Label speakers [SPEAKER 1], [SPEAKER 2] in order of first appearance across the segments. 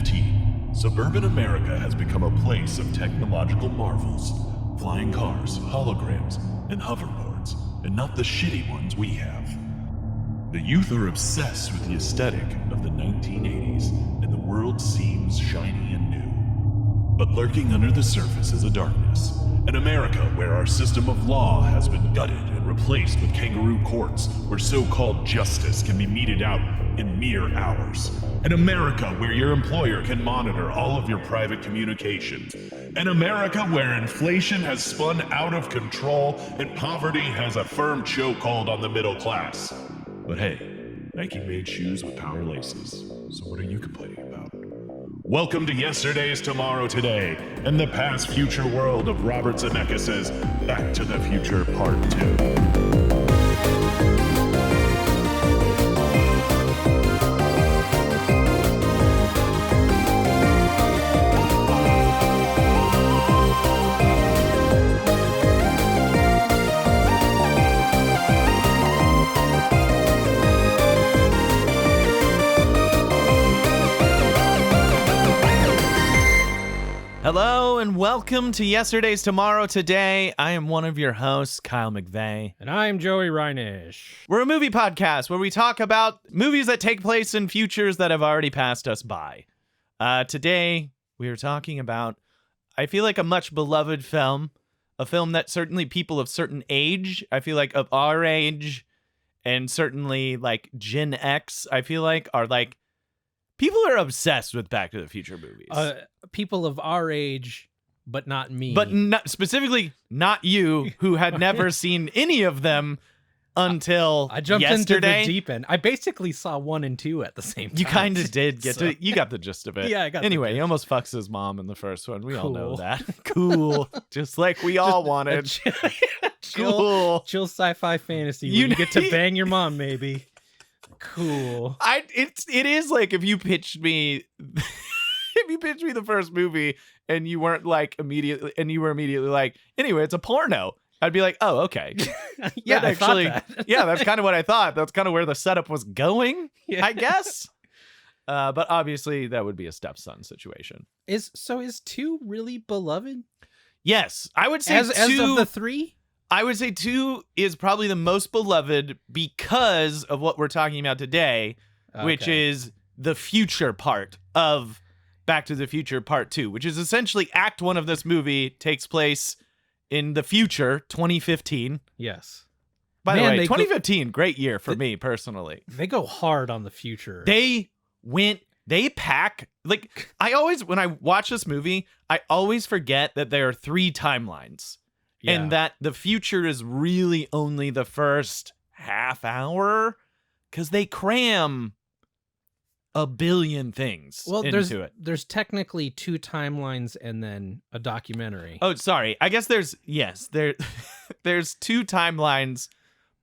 [SPEAKER 1] 2015, suburban America has become a place of technological marvels. Flying cars, holograms, and hoverboards, and not the shitty ones we have. The youth are obsessed with the aesthetic of the 1980s, and the world seems shiny and new. But lurking under the surface is a darkness. An America where our system of law has been gutted and replaced with kangaroo courts where so-called justice can be meted out in mere hours. An America where your employer can monitor all of your private communications. An America where inflation has spun out of control and poverty has a firm chokehold on the middle class. But hey, Nike made shoes with power laces, so what are you complaining about? Welcome to Yesterday's Tomorrow Today and the past future world of Robert Zemeckis' Back to the Future Part 2.
[SPEAKER 2] Hello and welcome to Yesterday's Tomorrow Today. I am one of your hosts, Kyle McVeigh.
[SPEAKER 3] And I'm Joey Reinish.
[SPEAKER 2] We're a movie podcast where we talk about movies that take place in futures that have already passed us by. Today, we are talking about, I feel like, a much beloved film. A film that certainly people of certain age, I feel like of our age, and certainly like Gen X, I feel like, are like, people are obsessed with Back to the Future movies.
[SPEAKER 3] People of our age, but not me.
[SPEAKER 2] But specifically not you, who had never seen any of them until
[SPEAKER 3] I jumped
[SPEAKER 2] yesterday.
[SPEAKER 3] Into the deep end. I basically saw 1 and 2 at the same time.
[SPEAKER 2] You kind of did get to. You got the gist of it.
[SPEAKER 3] Yeah, I got
[SPEAKER 2] Anyway,
[SPEAKER 3] the
[SPEAKER 2] he almost fucks his mom in the first one. We all know
[SPEAKER 3] Cool.
[SPEAKER 2] that. Cool. Just like we all wanted. Cool.
[SPEAKER 3] Chill sci-fi fantasy.
[SPEAKER 2] You
[SPEAKER 3] You get to bang your mom, maybe. Cool.
[SPEAKER 2] It is like if you pitched me the first movie and you weren't like immediately like, anyway, it's a porno. I'd be like, oh, okay.
[SPEAKER 3] Yeah,
[SPEAKER 2] That actually,
[SPEAKER 3] I thought that.
[SPEAKER 2] yeah, that's kind of what I thought. That's kind of where the setup was going,
[SPEAKER 3] Yeah.
[SPEAKER 2] I guess. But obviously that would be a stepson situation.
[SPEAKER 3] Is 2 really beloved?
[SPEAKER 2] Yes, I would say
[SPEAKER 3] As
[SPEAKER 2] two.
[SPEAKER 3] of the 3?
[SPEAKER 2] I would say 2 is probably the most beloved because of what we're talking about today, which
[SPEAKER 3] Okay.
[SPEAKER 2] is the future part of Back to the Future Part 2, which is essentially Act 1 of this movie takes place in the future, 2015.
[SPEAKER 3] Yes.
[SPEAKER 2] By the
[SPEAKER 3] Man,
[SPEAKER 2] way,
[SPEAKER 3] they
[SPEAKER 2] 2015, great year for me personally.
[SPEAKER 3] They go hard on the future.
[SPEAKER 2] They pack, like, when I watch this movie, I always forget that there are 3 timelines.
[SPEAKER 3] Yeah.
[SPEAKER 2] And that the future is really only the first half hour because they cram a billion things into it.
[SPEAKER 3] There's technically 2 timelines and then a documentary.
[SPEAKER 2] Oh, sorry. I guess there's 2 timelines,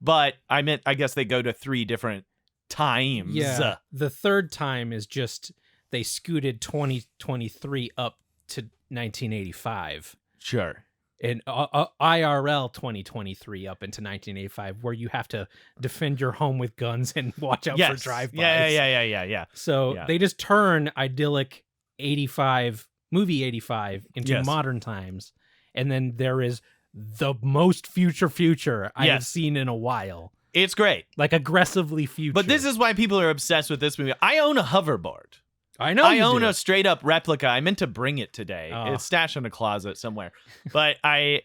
[SPEAKER 2] but I guess they go to 3 different times.
[SPEAKER 3] Yeah. The third time is just they scooted 2023 up to 1985.
[SPEAKER 2] Sure.
[SPEAKER 3] And IRL 2023 up into 1985, where you have to defend your home with guns and watch out for drive-bys.
[SPEAKER 2] Yeah.
[SPEAKER 3] So
[SPEAKER 2] Yeah.
[SPEAKER 3] they just turn idyllic movie 85 into
[SPEAKER 2] Yes.
[SPEAKER 3] modern times. And then there is the most future I have
[SPEAKER 2] Yes.
[SPEAKER 3] seen in a while.
[SPEAKER 2] It's great.
[SPEAKER 3] Like aggressively future.
[SPEAKER 2] But this is why people are obsessed with this movie. I own a hoverboard.
[SPEAKER 3] I know
[SPEAKER 2] I
[SPEAKER 3] you
[SPEAKER 2] own
[SPEAKER 3] do.
[SPEAKER 2] a straight up replica. I meant to bring it today.
[SPEAKER 3] Oh.
[SPEAKER 2] It's stashed in a closet somewhere. But I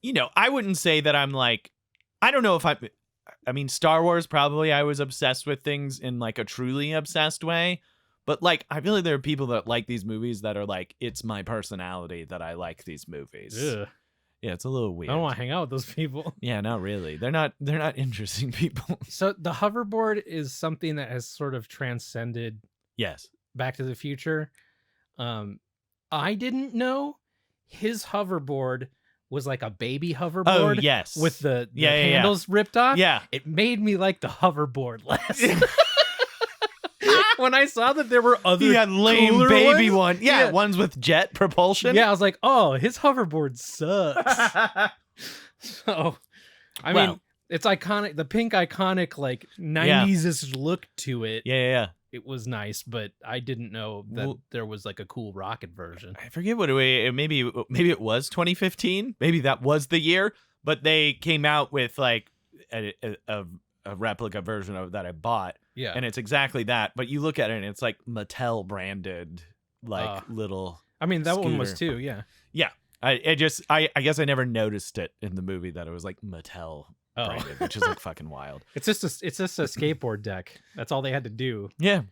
[SPEAKER 2] wouldn't say that I'm like, I don't know if I mean, Star Wars, probably I was obsessed with things in like a truly obsessed way. But like, I feel like there are people that like these movies that are like, it's my personality that I like these movies.
[SPEAKER 3] Ugh.
[SPEAKER 2] Yeah, it's a little weird.
[SPEAKER 3] I don't want to hang out with those people.
[SPEAKER 2] Yeah, not really. They're not interesting people.
[SPEAKER 3] So the hoverboard is something that has sort of transcended
[SPEAKER 2] Yes.
[SPEAKER 3] Back to the Future. I didn't know his hoverboard was like a baby hoverboard.
[SPEAKER 2] Oh, yes.
[SPEAKER 3] With the
[SPEAKER 2] Yeah.
[SPEAKER 3] handles ripped off.
[SPEAKER 2] Yeah.
[SPEAKER 3] It made me like the hoverboard less. When I saw that there were other
[SPEAKER 2] He had lame
[SPEAKER 3] cooler
[SPEAKER 2] baby
[SPEAKER 3] ones,
[SPEAKER 2] one. Yeah, ones with jet propulsion.
[SPEAKER 3] Yeah, I was like, oh, his hoverboard sucks. So, I mean, it's iconic. The pink iconic like 90s-ish look to it
[SPEAKER 2] Yeah.
[SPEAKER 3] it was nice, but I didn't know that
[SPEAKER 2] Well-
[SPEAKER 3] there was like a cool rocket version.
[SPEAKER 2] I forget what maybe it was 2015. Maybe that was the year, but they came out with like a replica version of that I bought,
[SPEAKER 3] Yeah.
[SPEAKER 2] and it's exactly that. But you look at it, and it's like Mattel branded, like little.
[SPEAKER 3] I mean, that one was
[SPEAKER 2] scooter.
[SPEAKER 3] too, yeah.
[SPEAKER 2] I guess I never noticed it in the movie that it was like Mattel
[SPEAKER 3] Oh.
[SPEAKER 2] branded, which is like fucking wild.
[SPEAKER 3] It's just a skateboard deck. That's all they had to do.
[SPEAKER 2] Yeah,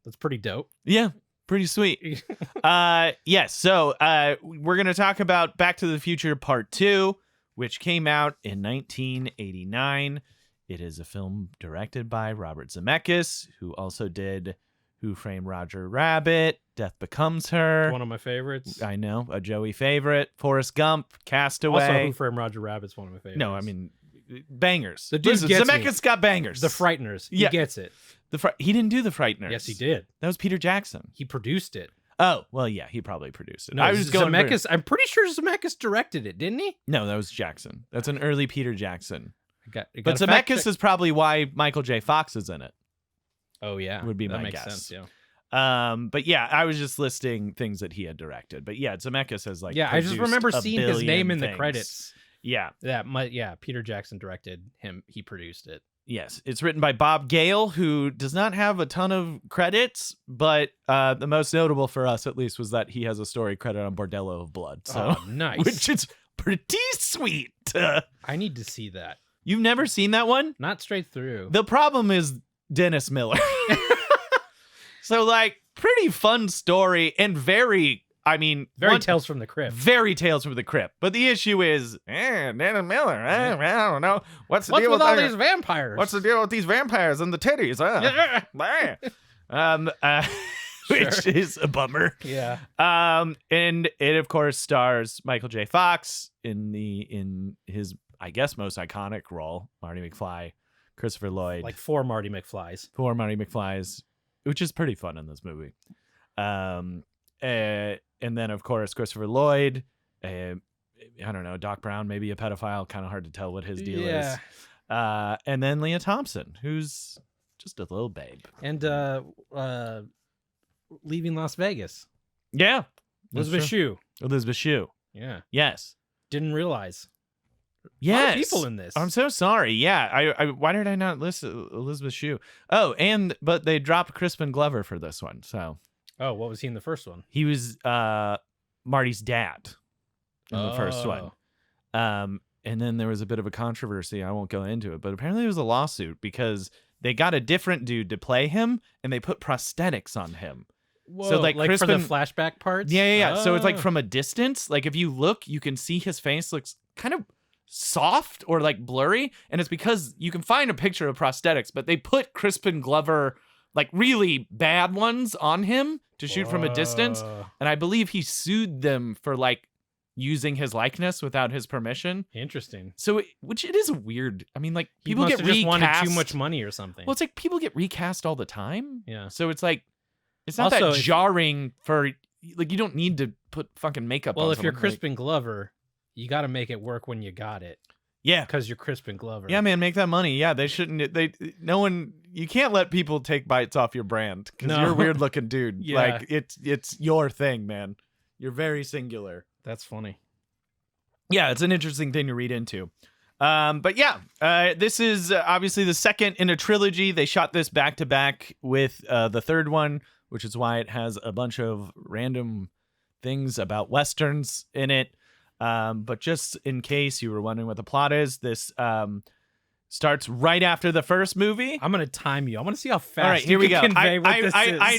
[SPEAKER 3] That's pretty dope.
[SPEAKER 2] yeah, pretty sweet. Yes. So we're gonna talk about Back to the Future Part 2, which came out in 1989. It is a film directed by Robert Zemeckis, who also did Who Framed Roger Rabbit, Death Becomes Her.
[SPEAKER 3] One of my favorites.
[SPEAKER 2] I know, a Joey favorite. Forrest Gump, Castaway.
[SPEAKER 3] Also, Who Framed Roger Rabbit's one of my favorites.
[SPEAKER 2] No, I mean bangers.
[SPEAKER 3] The dude
[SPEAKER 2] Listen,
[SPEAKER 3] gets me.
[SPEAKER 2] Zemeckis got bangers.
[SPEAKER 3] The Frighteners. He
[SPEAKER 2] Yeah.
[SPEAKER 3] gets it.
[SPEAKER 2] He didn't do the Frighteners.
[SPEAKER 3] Yes, he did.
[SPEAKER 2] That was Peter Jackson.
[SPEAKER 3] He produced it.
[SPEAKER 2] Oh, well, yeah, he probably produced it.
[SPEAKER 3] No,
[SPEAKER 2] I was going for-
[SPEAKER 3] Zemeckis. I'm pretty sure Zemeckis directed it, didn't he?
[SPEAKER 2] No, that was Jackson. That's an early Peter Jackson.
[SPEAKER 3] I
[SPEAKER 2] But
[SPEAKER 3] gotta fact
[SPEAKER 2] Zemeckis
[SPEAKER 3] check-
[SPEAKER 2] is probably why Michael J. Fox is in it.
[SPEAKER 3] Oh yeah,
[SPEAKER 2] would be
[SPEAKER 3] that
[SPEAKER 2] my
[SPEAKER 3] makes
[SPEAKER 2] guess.
[SPEAKER 3] sense. Yeah.
[SPEAKER 2] But yeah, I was just listing things that he had directed. But yeah, Zemeckis has like
[SPEAKER 3] Yeah, I just
[SPEAKER 2] produced
[SPEAKER 3] remember
[SPEAKER 2] a
[SPEAKER 3] seeing his name
[SPEAKER 2] billion
[SPEAKER 3] in the
[SPEAKER 2] things.
[SPEAKER 3] credits.
[SPEAKER 2] Yeah.
[SPEAKER 3] Yeah, Peter Jackson directed him. He produced it.
[SPEAKER 2] Yes, it's written by Bob Gale, who does not have a ton of credits, but the most notable for us, at least, was that he has a story credit on Bordello of Blood. So,
[SPEAKER 3] Oh, nice.
[SPEAKER 2] which is pretty sweet.
[SPEAKER 3] I need to see that.
[SPEAKER 2] You've never seen that one?
[SPEAKER 3] Not straight through.
[SPEAKER 2] The problem is Dennis Miller. So, like, pretty fun story and very, I mean,
[SPEAKER 3] Very Tales from the Crypt.
[SPEAKER 2] very Tales from the Crypt. But the issue is, Dennis Miller. I don't know. What's the
[SPEAKER 3] What's
[SPEAKER 2] deal
[SPEAKER 3] with all
[SPEAKER 2] that-
[SPEAKER 3] these vampires?
[SPEAKER 2] What's the deal with these vampires and the titties? Which
[SPEAKER 3] Sure.
[SPEAKER 2] is a bummer.
[SPEAKER 3] Yeah.
[SPEAKER 2] And it of course stars Michael J. Fox in his, I guess, most iconic role, Marty McFly, Christopher Lloyd,
[SPEAKER 3] Like 4 Marty McFlys.
[SPEAKER 2] four Marty McFlys, which is pretty fun in this movie. And then of course Christopher Lloyd. I don't know, Doc Brown, maybe a pedophile. Kind of hard to tell what his deal
[SPEAKER 3] Yeah.
[SPEAKER 2] is. And then Leah Thompson, who's just a little babe.
[SPEAKER 3] And Leaving Las Vegas.
[SPEAKER 2] Yeah.
[SPEAKER 3] Elizabeth Shue.
[SPEAKER 2] Elizabeth Shue.
[SPEAKER 3] Yeah.
[SPEAKER 2] Yes.
[SPEAKER 3] Didn't realize.
[SPEAKER 2] Yes.
[SPEAKER 3] A lot of people in this.
[SPEAKER 2] I'm so sorry. Yeah. I why did I not list Elizabeth Shue? Oh, but they dropped Crispin Glover for this one. So
[SPEAKER 3] Oh, what was he in the first one?
[SPEAKER 2] he was Marty's dad in the first one.
[SPEAKER 3] Oh.
[SPEAKER 2] And then there was a bit of a controversy. I won't go into it, but apparently it was a lawsuit because they got a different dude to play him and they put prosthetics on him.
[SPEAKER 3] Whoa,
[SPEAKER 2] like
[SPEAKER 3] for the
[SPEAKER 2] Crispin-
[SPEAKER 3] flashback parts?
[SPEAKER 2] Yeah. So it's like
[SPEAKER 3] Oh.
[SPEAKER 2] from a distance, like if you look, you can see his face looks kind of soft or like blurry. And it's because you can find a picture of prosthetics, but they put Crispin Glover, like really bad ones, on him to shoot from a distance.
[SPEAKER 3] Whoa.
[SPEAKER 2] And I believe he sued them for like using his likeness without his permission.
[SPEAKER 3] Interesting.
[SPEAKER 2] So, which it is weird. I mean, like
[SPEAKER 3] He
[SPEAKER 2] people
[SPEAKER 3] must
[SPEAKER 2] get
[SPEAKER 3] have just
[SPEAKER 2] recast.
[SPEAKER 3] wanted too much money or something.
[SPEAKER 2] Well, it's like people get recast all the time.
[SPEAKER 3] Yeah.
[SPEAKER 2] So it's like, it's not
[SPEAKER 3] Also,
[SPEAKER 2] that
[SPEAKER 3] if-
[SPEAKER 2] jarring for, like, you don't need to put fucking makeup on
[SPEAKER 3] Well, if you're
[SPEAKER 2] someone, like-
[SPEAKER 3] Crispin Glover, you got to make it work when you got it
[SPEAKER 2] yeah.
[SPEAKER 3] because you're Crispin Glover.
[SPEAKER 2] Yeah, man, make that money. Yeah, they shouldn't. No one. You can't let people take bites off your brand because
[SPEAKER 3] No.
[SPEAKER 2] you're a weird looking dude.
[SPEAKER 3] Yeah.
[SPEAKER 2] Like it's your thing, man. You're very singular.
[SPEAKER 3] That's funny.
[SPEAKER 2] Yeah, it's an interesting thing to read into. But yeah, this is obviously the second in a trilogy. They shot this back to back with the third one, which is why it has a bunch of random things about Westerns in it. But just in case you were wondering what the plot is, this starts right after the first movie.
[SPEAKER 3] I'm gonna time you. I want to see how fast
[SPEAKER 2] All right,
[SPEAKER 3] you
[SPEAKER 2] here we
[SPEAKER 3] can
[SPEAKER 2] go.
[SPEAKER 3] convey what this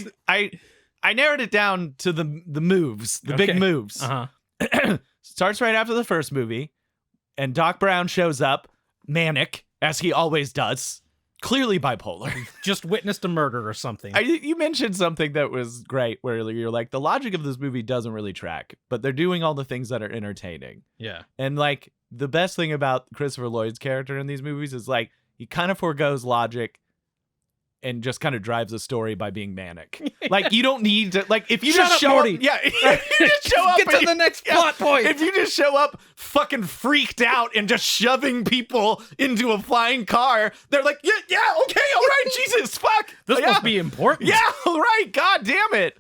[SPEAKER 3] is.
[SPEAKER 2] I narrowed it down to the moves, the big
[SPEAKER 3] Okay.
[SPEAKER 2] moves.
[SPEAKER 3] Uh-huh.
[SPEAKER 2] Starts right after the first movie, and Doc Brown shows up, manic, as he always does, clearly bipolar.
[SPEAKER 3] Just witnessed a murder or something.
[SPEAKER 2] You mentioned something that was great, where you're like, the logic of this movie doesn't really track, but they're doing all the things that are entertaining.
[SPEAKER 3] Yeah.
[SPEAKER 2] And like, the best thing about Christopher Lloyd's character in these movies is like, he kind of forgoes logic and just kind of drives the story by being manic. Like, you don't need to, like, if you
[SPEAKER 3] Shut
[SPEAKER 2] just
[SPEAKER 3] up,
[SPEAKER 2] show
[SPEAKER 3] Morty.
[SPEAKER 2] up, yeah, if you just show up,
[SPEAKER 3] Get
[SPEAKER 2] and
[SPEAKER 3] to the next plot point.
[SPEAKER 2] If you just show up fucking freaked out and just shoving people into a flying car, they're like, yeah, okay, all right, Jesus, fuck.
[SPEAKER 3] This
[SPEAKER 2] yeah.
[SPEAKER 3] must be important.
[SPEAKER 2] Yeah, all right, god damn it.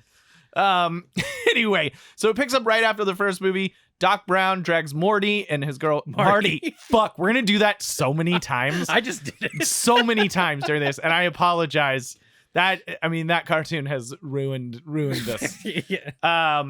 [SPEAKER 2] Anyway, so it picks up right after the first movie. Doc Brown drags Morty and his girl Marty. Fuck, we're gonna do that so many times.
[SPEAKER 3] I just did it.
[SPEAKER 2] So many times during this, and I apologize. That cartoon has ruined us.
[SPEAKER 3] Yeah.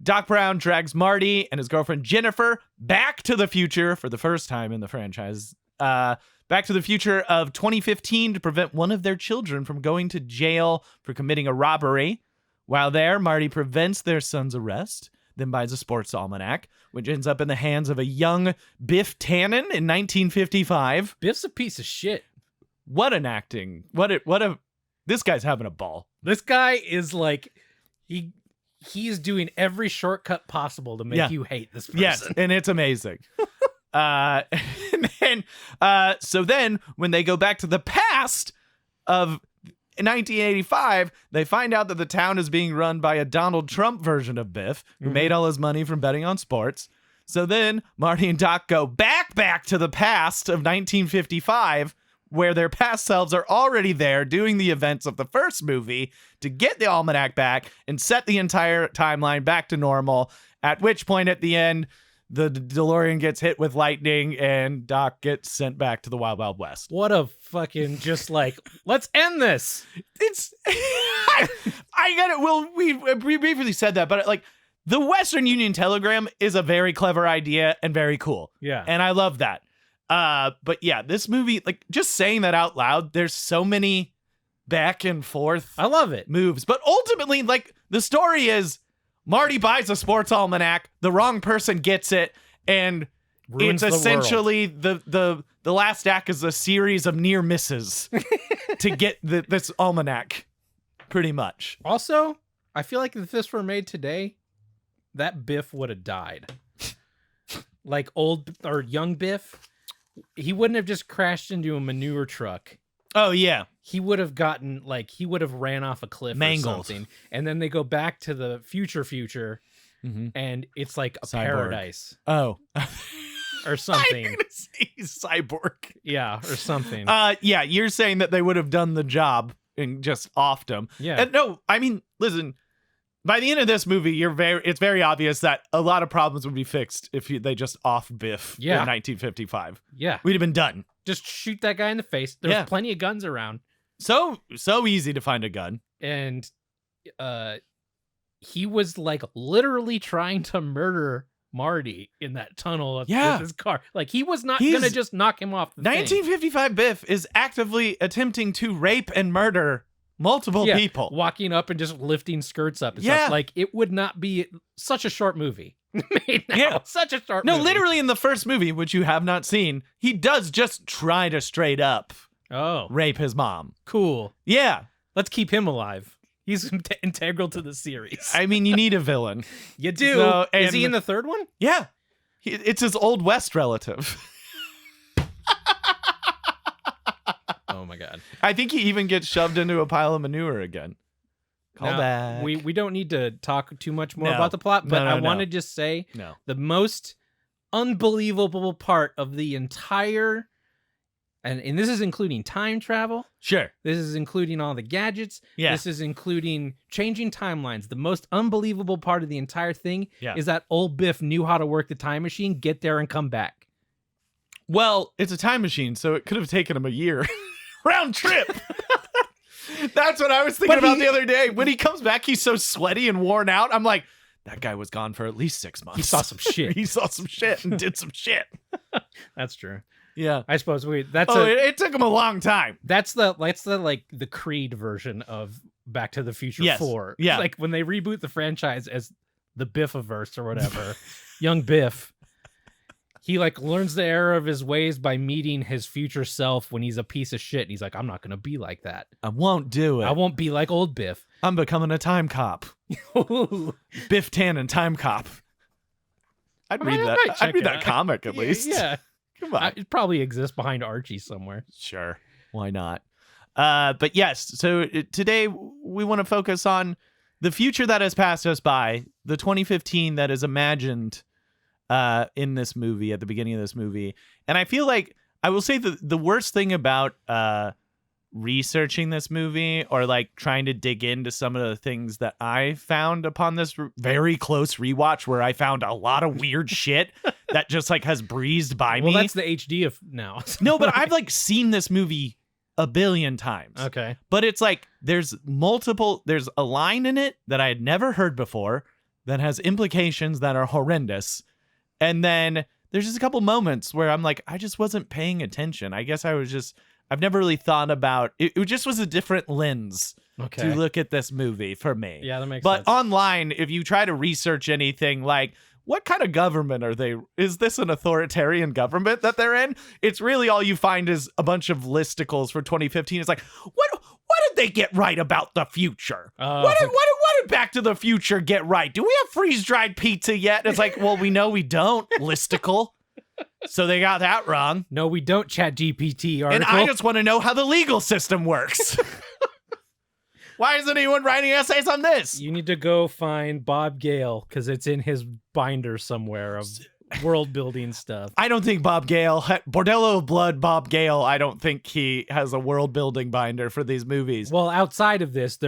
[SPEAKER 2] Doc Brown drags Marty and his girlfriend Jennifer back to the future for the first time in the franchise. Back to the future of 2015 to prevent one of their children from going to jail for committing a robbery. While there, Marty prevents their son's arrest, then buys a sports almanac, which ends up in the hands of a young Biff Tannen in 1955.
[SPEAKER 3] Biff's a piece of shit.
[SPEAKER 2] What an acting. This guy's having a ball.
[SPEAKER 3] This guy is like, he's doing every shortcut possible to make you hate this person.
[SPEAKER 2] Yes, and it's amazing. So then when they go back to the past of 1985, they find out that the town is being run by a Donald Trump version of Biff, who made all his money from betting on sports. So then Marty and Doc go back to the past of 1955, where their past selves are already there doing the events of the first movie to get the almanac back and set the entire timeline back to normal, at which point at the end, the DeLorean gets hit with lightning and Doc gets sent back to the Wild Wild West.
[SPEAKER 3] What a fucking just like, let's end this.
[SPEAKER 2] It's I get it. Well, we briefly said that, but like the Western Union Telegram is a very clever idea and very cool.
[SPEAKER 3] Yeah.
[SPEAKER 2] And I love that. But yeah, this movie, like just saying that out loud, there's so many back and forth
[SPEAKER 3] I love it.
[SPEAKER 2] moves. But ultimately, like the story is Marty buys a sports almanac, the wrong person gets it, and
[SPEAKER 3] Ruins
[SPEAKER 2] it's
[SPEAKER 3] the
[SPEAKER 2] essentially the last act is a series of near misses to get this almanac, pretty much.
[SPEAKER 3] Also, I feel like if this were made today, that Biff would have died. Like old or young Biff, he wouldn't have just crashed into a manure truck.
[SPEAKER 2] Oh yeah.
[SPEAKER 3] He would have gotten he would have ran off a cliff
[SPEAKER 2] Mangled.
[SPEAKER 3] or something. And then they go back to the future, and it's like a
[SPEAKER 2] Cyborg.
[SPEAKER 3] paradise
[SPEAKER 2] Oh.
[SPEAKER 3] or something.
[SPEAKER 2] I'm gonna say cyborg.
[SPEAKER 3] Yeah, or something.
[SPEAKER 2] Yeah, you're saying that they would have done the job and just offed him.
[SPEAKER 3] Yeah.
[SPEAKER 2] And no, I mean, listen. By the end of this movie, it's very obvious that a lot of problems would be fixed if they just off Biff in 1955.
[SPEAKER 3] Yeah.
[SPEAKER 2] We'd have been done.
[SPEAKER 3] Just shoot that guy in the face. There's plenty of guns around.
[SPEAKER 2] So easy to find a gun.
[SPEAKER 3] And he was like literally trying to murder Marty in that tunnel with his car. Like he was not gonna just knock him off the thing.
[SPEAKER 2] 1955 Biff is actively attempting to rape and murder multiple people.
[SPEAKER 3] Walking up and just lifting skirts up and stuff. Like it would not be such a short movie. Made now.
[SPEAKER 2] Yeah.
[SPEAKER 3] Such a short movie.
[SPEAKER 2] No, literally in the first movie, which you have not seen, he does just try to straight up rape his mom.
[SPEAKER 3] Cool.
[SPEAKER 2] Yeah.
[SPEAKER 3] Let's keep him alive. He's integral to the series.
[SPEAKER 2] I mean, you need a villain.
[SPEAKER 3] You do.
[SPEAKER 2] So,
[SPEAKER 3] Is he in the third one?
[SPEAKER 2] Yeah. It's his Old West relative.
[SPEAKER 3] Oh my god.
[SPEAKER 2] I think he even gets shoved into a pile of manure again. Call
[SPEAKER 3] Now,
[SPEAKER 2] back.
[SPEAKER 3] We don't need to talk too much more
[SPEAKER 2] No.
[SPEAKER 3] about the plot, but
[SPEAKER 2] No,
[SPEAKER 3] I
[SPEAKER 2] no.
[SPEAKER 3] want to just say
[SPEAKER 2] No.
[SPEAKER 3] the most unbelievable part of the entire, and this is including time travel.
[SPEAKER 2] Sure.
[SPEAKER 3] This is including all the gadgets.
[SPEAKER 2] Yeah.
[SPEAKER 3] This is including changing timelines. The most unbelievable part of the entire thing is that old Biff knew how to work the time machine, get there and come back.
[SPEAKER 2] Well, it's a time machine, so it could have taken him a year. Round trip. That's what I was thinking about the other day. When he comes back, he's so sweaty and worn out. I'm like, that guy was gone for at least 6 months.
[SPEAKER 3] He saw some shit.
[SPEAKER 2] He saw some shit and did some shit.
[SPEAKER 3] That's true.
[SPEAKER 2] Yeah.
[SPEAKER 3] I suppose that's
[SPEAKER 2] it took him a long time.
[SPEAKER 3] That's the like the Creed version of Back to the Future 4.
[SPEAKER 2] Yeah.
[SPEAKER 3] Like when they reboot the franchise as the Biffiverse or whatever, young Biff, he like learns the error of his ways by meeting his future self when he's a piece of shit. And he's like, I'm not going to be like that.
[SPEAKER 2] I won't do it.
[SPEAKER 3] I won't be like old Biff.
[SPEAKER 2] I'm becoming a time cop. Biff Tannen, time cop. I'd read that. I'd read that comic at least.
[SPEAKER 3] Yeah.
[SPEAKER 2] Come on.
[SPEAKER 3] It probably exists behind Archie somewhere.
[SPEAKER 2] Sure. Why not? But yes, so today we want to focus on the future that has passed us by, the 2015 that is imagined in this movie, at the beginning of this movie. And I feel like I will say the worst thing about researching this movie, or like trying to dig into some of the things that I found upon this very close rewatch, where I found a lot of weird shit that just like has breezed by me.
[SPEAKER 3] Well, that's the HD of now.
[SPEAKER 2] No, but I've like seen this movie a billion times.
[SPEAKER 3] Okay.
[SPEAKER 2] But it's like there's a line in it that I had never heard before that has implications that are horrendous. And then there's just a couple moments where I'm like, I just wasn't paying attention. I guess I've never really thought about it. It just was a different lens
[SPEAKER 3] Okay.
[SPEAKER 2] to look at this movie for me.
[SPEAKER 3] Yeah, that makes
[SPEAKER 2] But
[SPEAKER 3] sense.
[SPEAKER 2] online, if you try to research anything like, what kind of government are they? Is this an authoritarian government that they're in? It's really all you find is a bunch of listicles for 2015. It's like, what did they get right about the future? What did Back to the Future get right? Do we have freeze-dried pizza yet? And it's like, well, we know we don't, listicle. So they got that wrong.
[SPEAKER 3] No, we don't chat GPT article.
[SPEAKER 2] And I just want to know how the legal system works. Why isn't anyone writing essays on this?
[SPEAKER 3] You need to go find Bob Gale because it's in his binder somewhere of world building stuff.
[SPEAKER 2] I don't think Bob Gale, Bordello of Blood, Bob Gale, I don't think he has a world building binder for these movies.
[SPEAKER 3] Well, outside of this,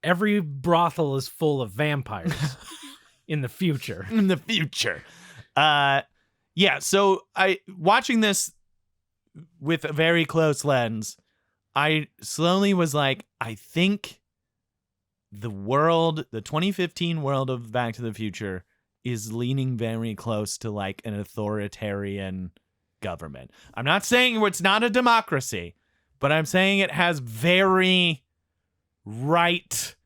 [SPEAKER 3] every brothel is full of vampires in the future.
[SPEAKER 2] In the future. Yeah, so watching this with a very close lens, I slowly was like, I think the 2015 world of Back to the Future is leaning very close to like an authoritarian government. I'm not saying it's not a democracy, but I'm saying it has very right,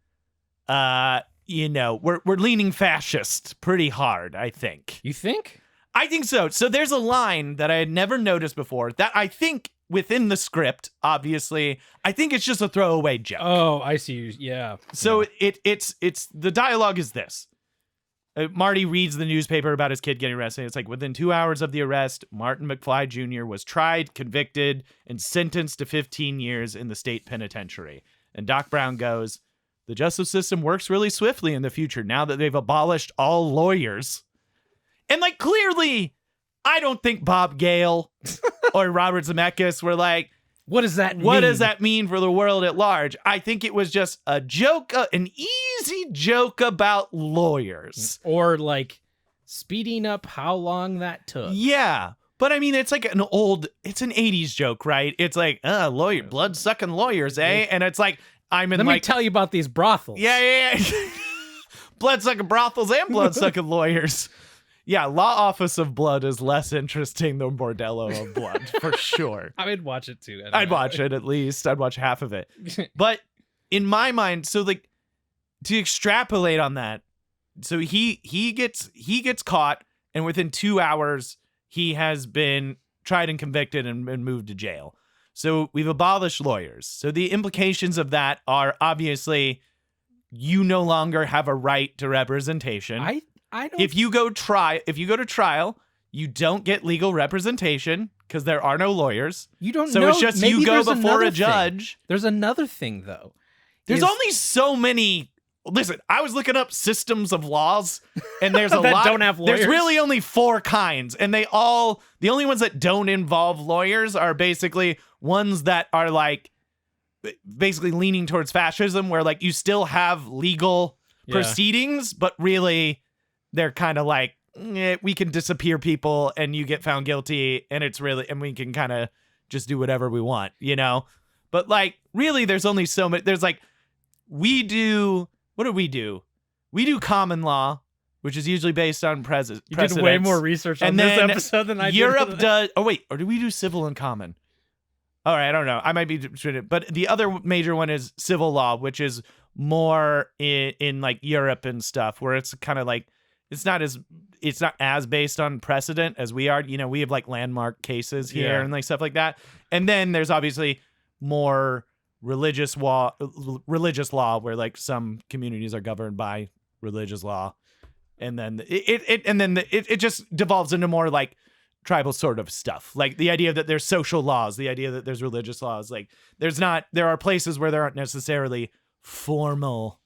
[SPEAKER 2] we're leaning fascist pretty hard, I think.
[SPEAKER 3] You think?
[SPEAKER 2] I think so. So there's a line that I had never noticed before that I think within the script, obviously, I think it's just a throwaway joke.
[SPEAKER 3] Oh, I see. Yeah.
[SPEAKER 2] So it's the dialogue is this. Marty reads the newspaper about his kid getting arrested. It's like, within 2 hours of the arrest, Martin McFly Jr. was tried, convicted, and sentenced to 15 years in the state penitentiary. And Doc Brown goes, the justice system works really swiftly in the future now that they've abolished all lawyers. And like, clearly, I don't think Bob Gale or Robert Zemeckis were like,
[SPEAKER 3] what does that mean?
[SPEAKER 2] what does that mean for the world at large? I think it was just a joke, an easy joke about lawyers.
[SPEAKER 3] Or like speeding up how long that took.
[SPEAKER 2] Yeah. But I mean, it's like it's an 80s joke, right? It's like, blood-sucking lawyers, eh? And it's like, I'm in
[SPEAKER 3] Let
[SPEAKER 2] like...
[SPEAKER 3] me tell you about these brothels.
[SPEAKER 2] Yeah. Blood-sucking brothels and blood-sucking lawyers. Yeah, Law Office of Blood is less interesting than Bordello of Blood, for sure.
[SPEAKER 3] I would watch it too.
[SPEAKER 2] I'd watch it at least. I'd watch half of it. But in my mind, so like to extrapolate on that, so he gets caught, and within 2 hours he has been tried and convicted and moved to jail. So we've abolished lawyers. So the implications of that are obviously you no longer have a right to representation.
[SPEAKER 3] I don't.
[SPEAKER 2] If you go to trial, you don't get legal representation because there are no lawyers.
[SPEAKER 3] You don't
[SPEAKER 2] So
[SPEAKER 3] know.
[SPEAKER 2] it's just
[SPEAKER 3] Maybe
[SPEAKER 2] you go
[SPEAKER 3] there's
[SPEAKER 2] before
[SPEAKER 3] another
[SPEAKER 2] a judge.
[SPEAKER 3] thing. There's another thing though.
[SPEAKER 2] There's
[SPEAKER 3] Is-
[SPEAKER 2] only so many. Listen, I was looking up systems of laws, and there's a
[SPEAKER 3] That
[SPEAKER 2] lot.
[SPEAKER 3] don't have lawyers.
[SPEAKER 2] There's really only 4 kinds, and the only ones that don't involve lawyers are basically ones that are like basically leaning towards fascism, where like you still have legal
[SPEAKER 3] Yeah.
[SPEAKER 2] proceedings, but really they're kind of like, we can disappear people and you get found guilty, and we can kind of just do whatever we want, But like, really, there's only so much. There's like, what do we do? We do common law, which is usually based on precedents.
[SPEAKER 3] You did way more research on
[SPEAKER 2] And
[SPEAKER 3] this
[SPEAKER 2] then
[SPEAKER 3] episode than I did.
[SPEAKER 2] Europe does. Oh wait, or do we do civil and common? All right, I don't know. I might be doing it, but the other major one is civil law, which is more in like Europe and stuff, where it's kind of like it's not as based on precedent as we are. We have like landmark cases here
[SPEAKER 3] Yeah.
[SPEAKER 2] and like stuff like that. And then there's obviously more religious law, where like some communities are governed by religious law, and then it just devolves into more like tribal sort of stuff. Like the idea that there's social laws, the idea that there's religious laws. Like there are places where there aren't necessarily formal,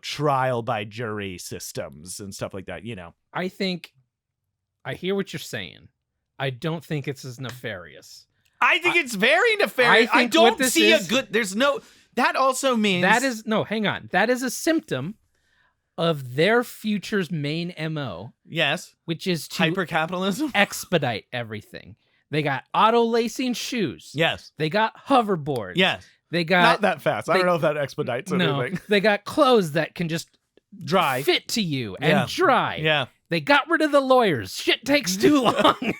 [SPEAKER 2] trial by jury systems and stuff like that,
[SPEAKER 3] I think I hear what you're saying. I don't think it's as nefarious.
[SPEAKER 2] I think it's very nefarious. I
[SPEAKER 3] think what
[SPEAKER 2] don't
[SPEAKER 3] this
[SPEAKER 2] see
[SPEAKER 3] is-
[SPEAKER 2] a good, that also means.
[SPEAKER 3] Hang on. That is a symptom of their future's main MO,
[SPEAKER 2] Yes.
[SPEAKER 3] which is to
[SPEAKER 2] Hyper-capitalism?
[SPEAKER 3] expedite everything. They got auto-lacing shoes.
[SPEAKER 2] Yes.
[SPEAKER 3] They got hoverboards.
[SPEAKER 2] Yes.
[SPEAKER 3] They got
[SPEAKER 2] Not that fast. I
[SPEAKER 3] they-
[SPEAKER 2] don't know if that expedites
[SPEAKER 3] no.
[SPEAKER 2] anything.
[SPEAKER 3] They got clothes that can just
[SPEAKER 2] Dry.
[SPEAKER 3] fit to you and
[SPEAKER 2] Yeah.
[SPEAKER 3] dry.
[SPEAKER 2] Yeah.
[SPEAKER 3] They got rid of the lawyers. Shit takes too long.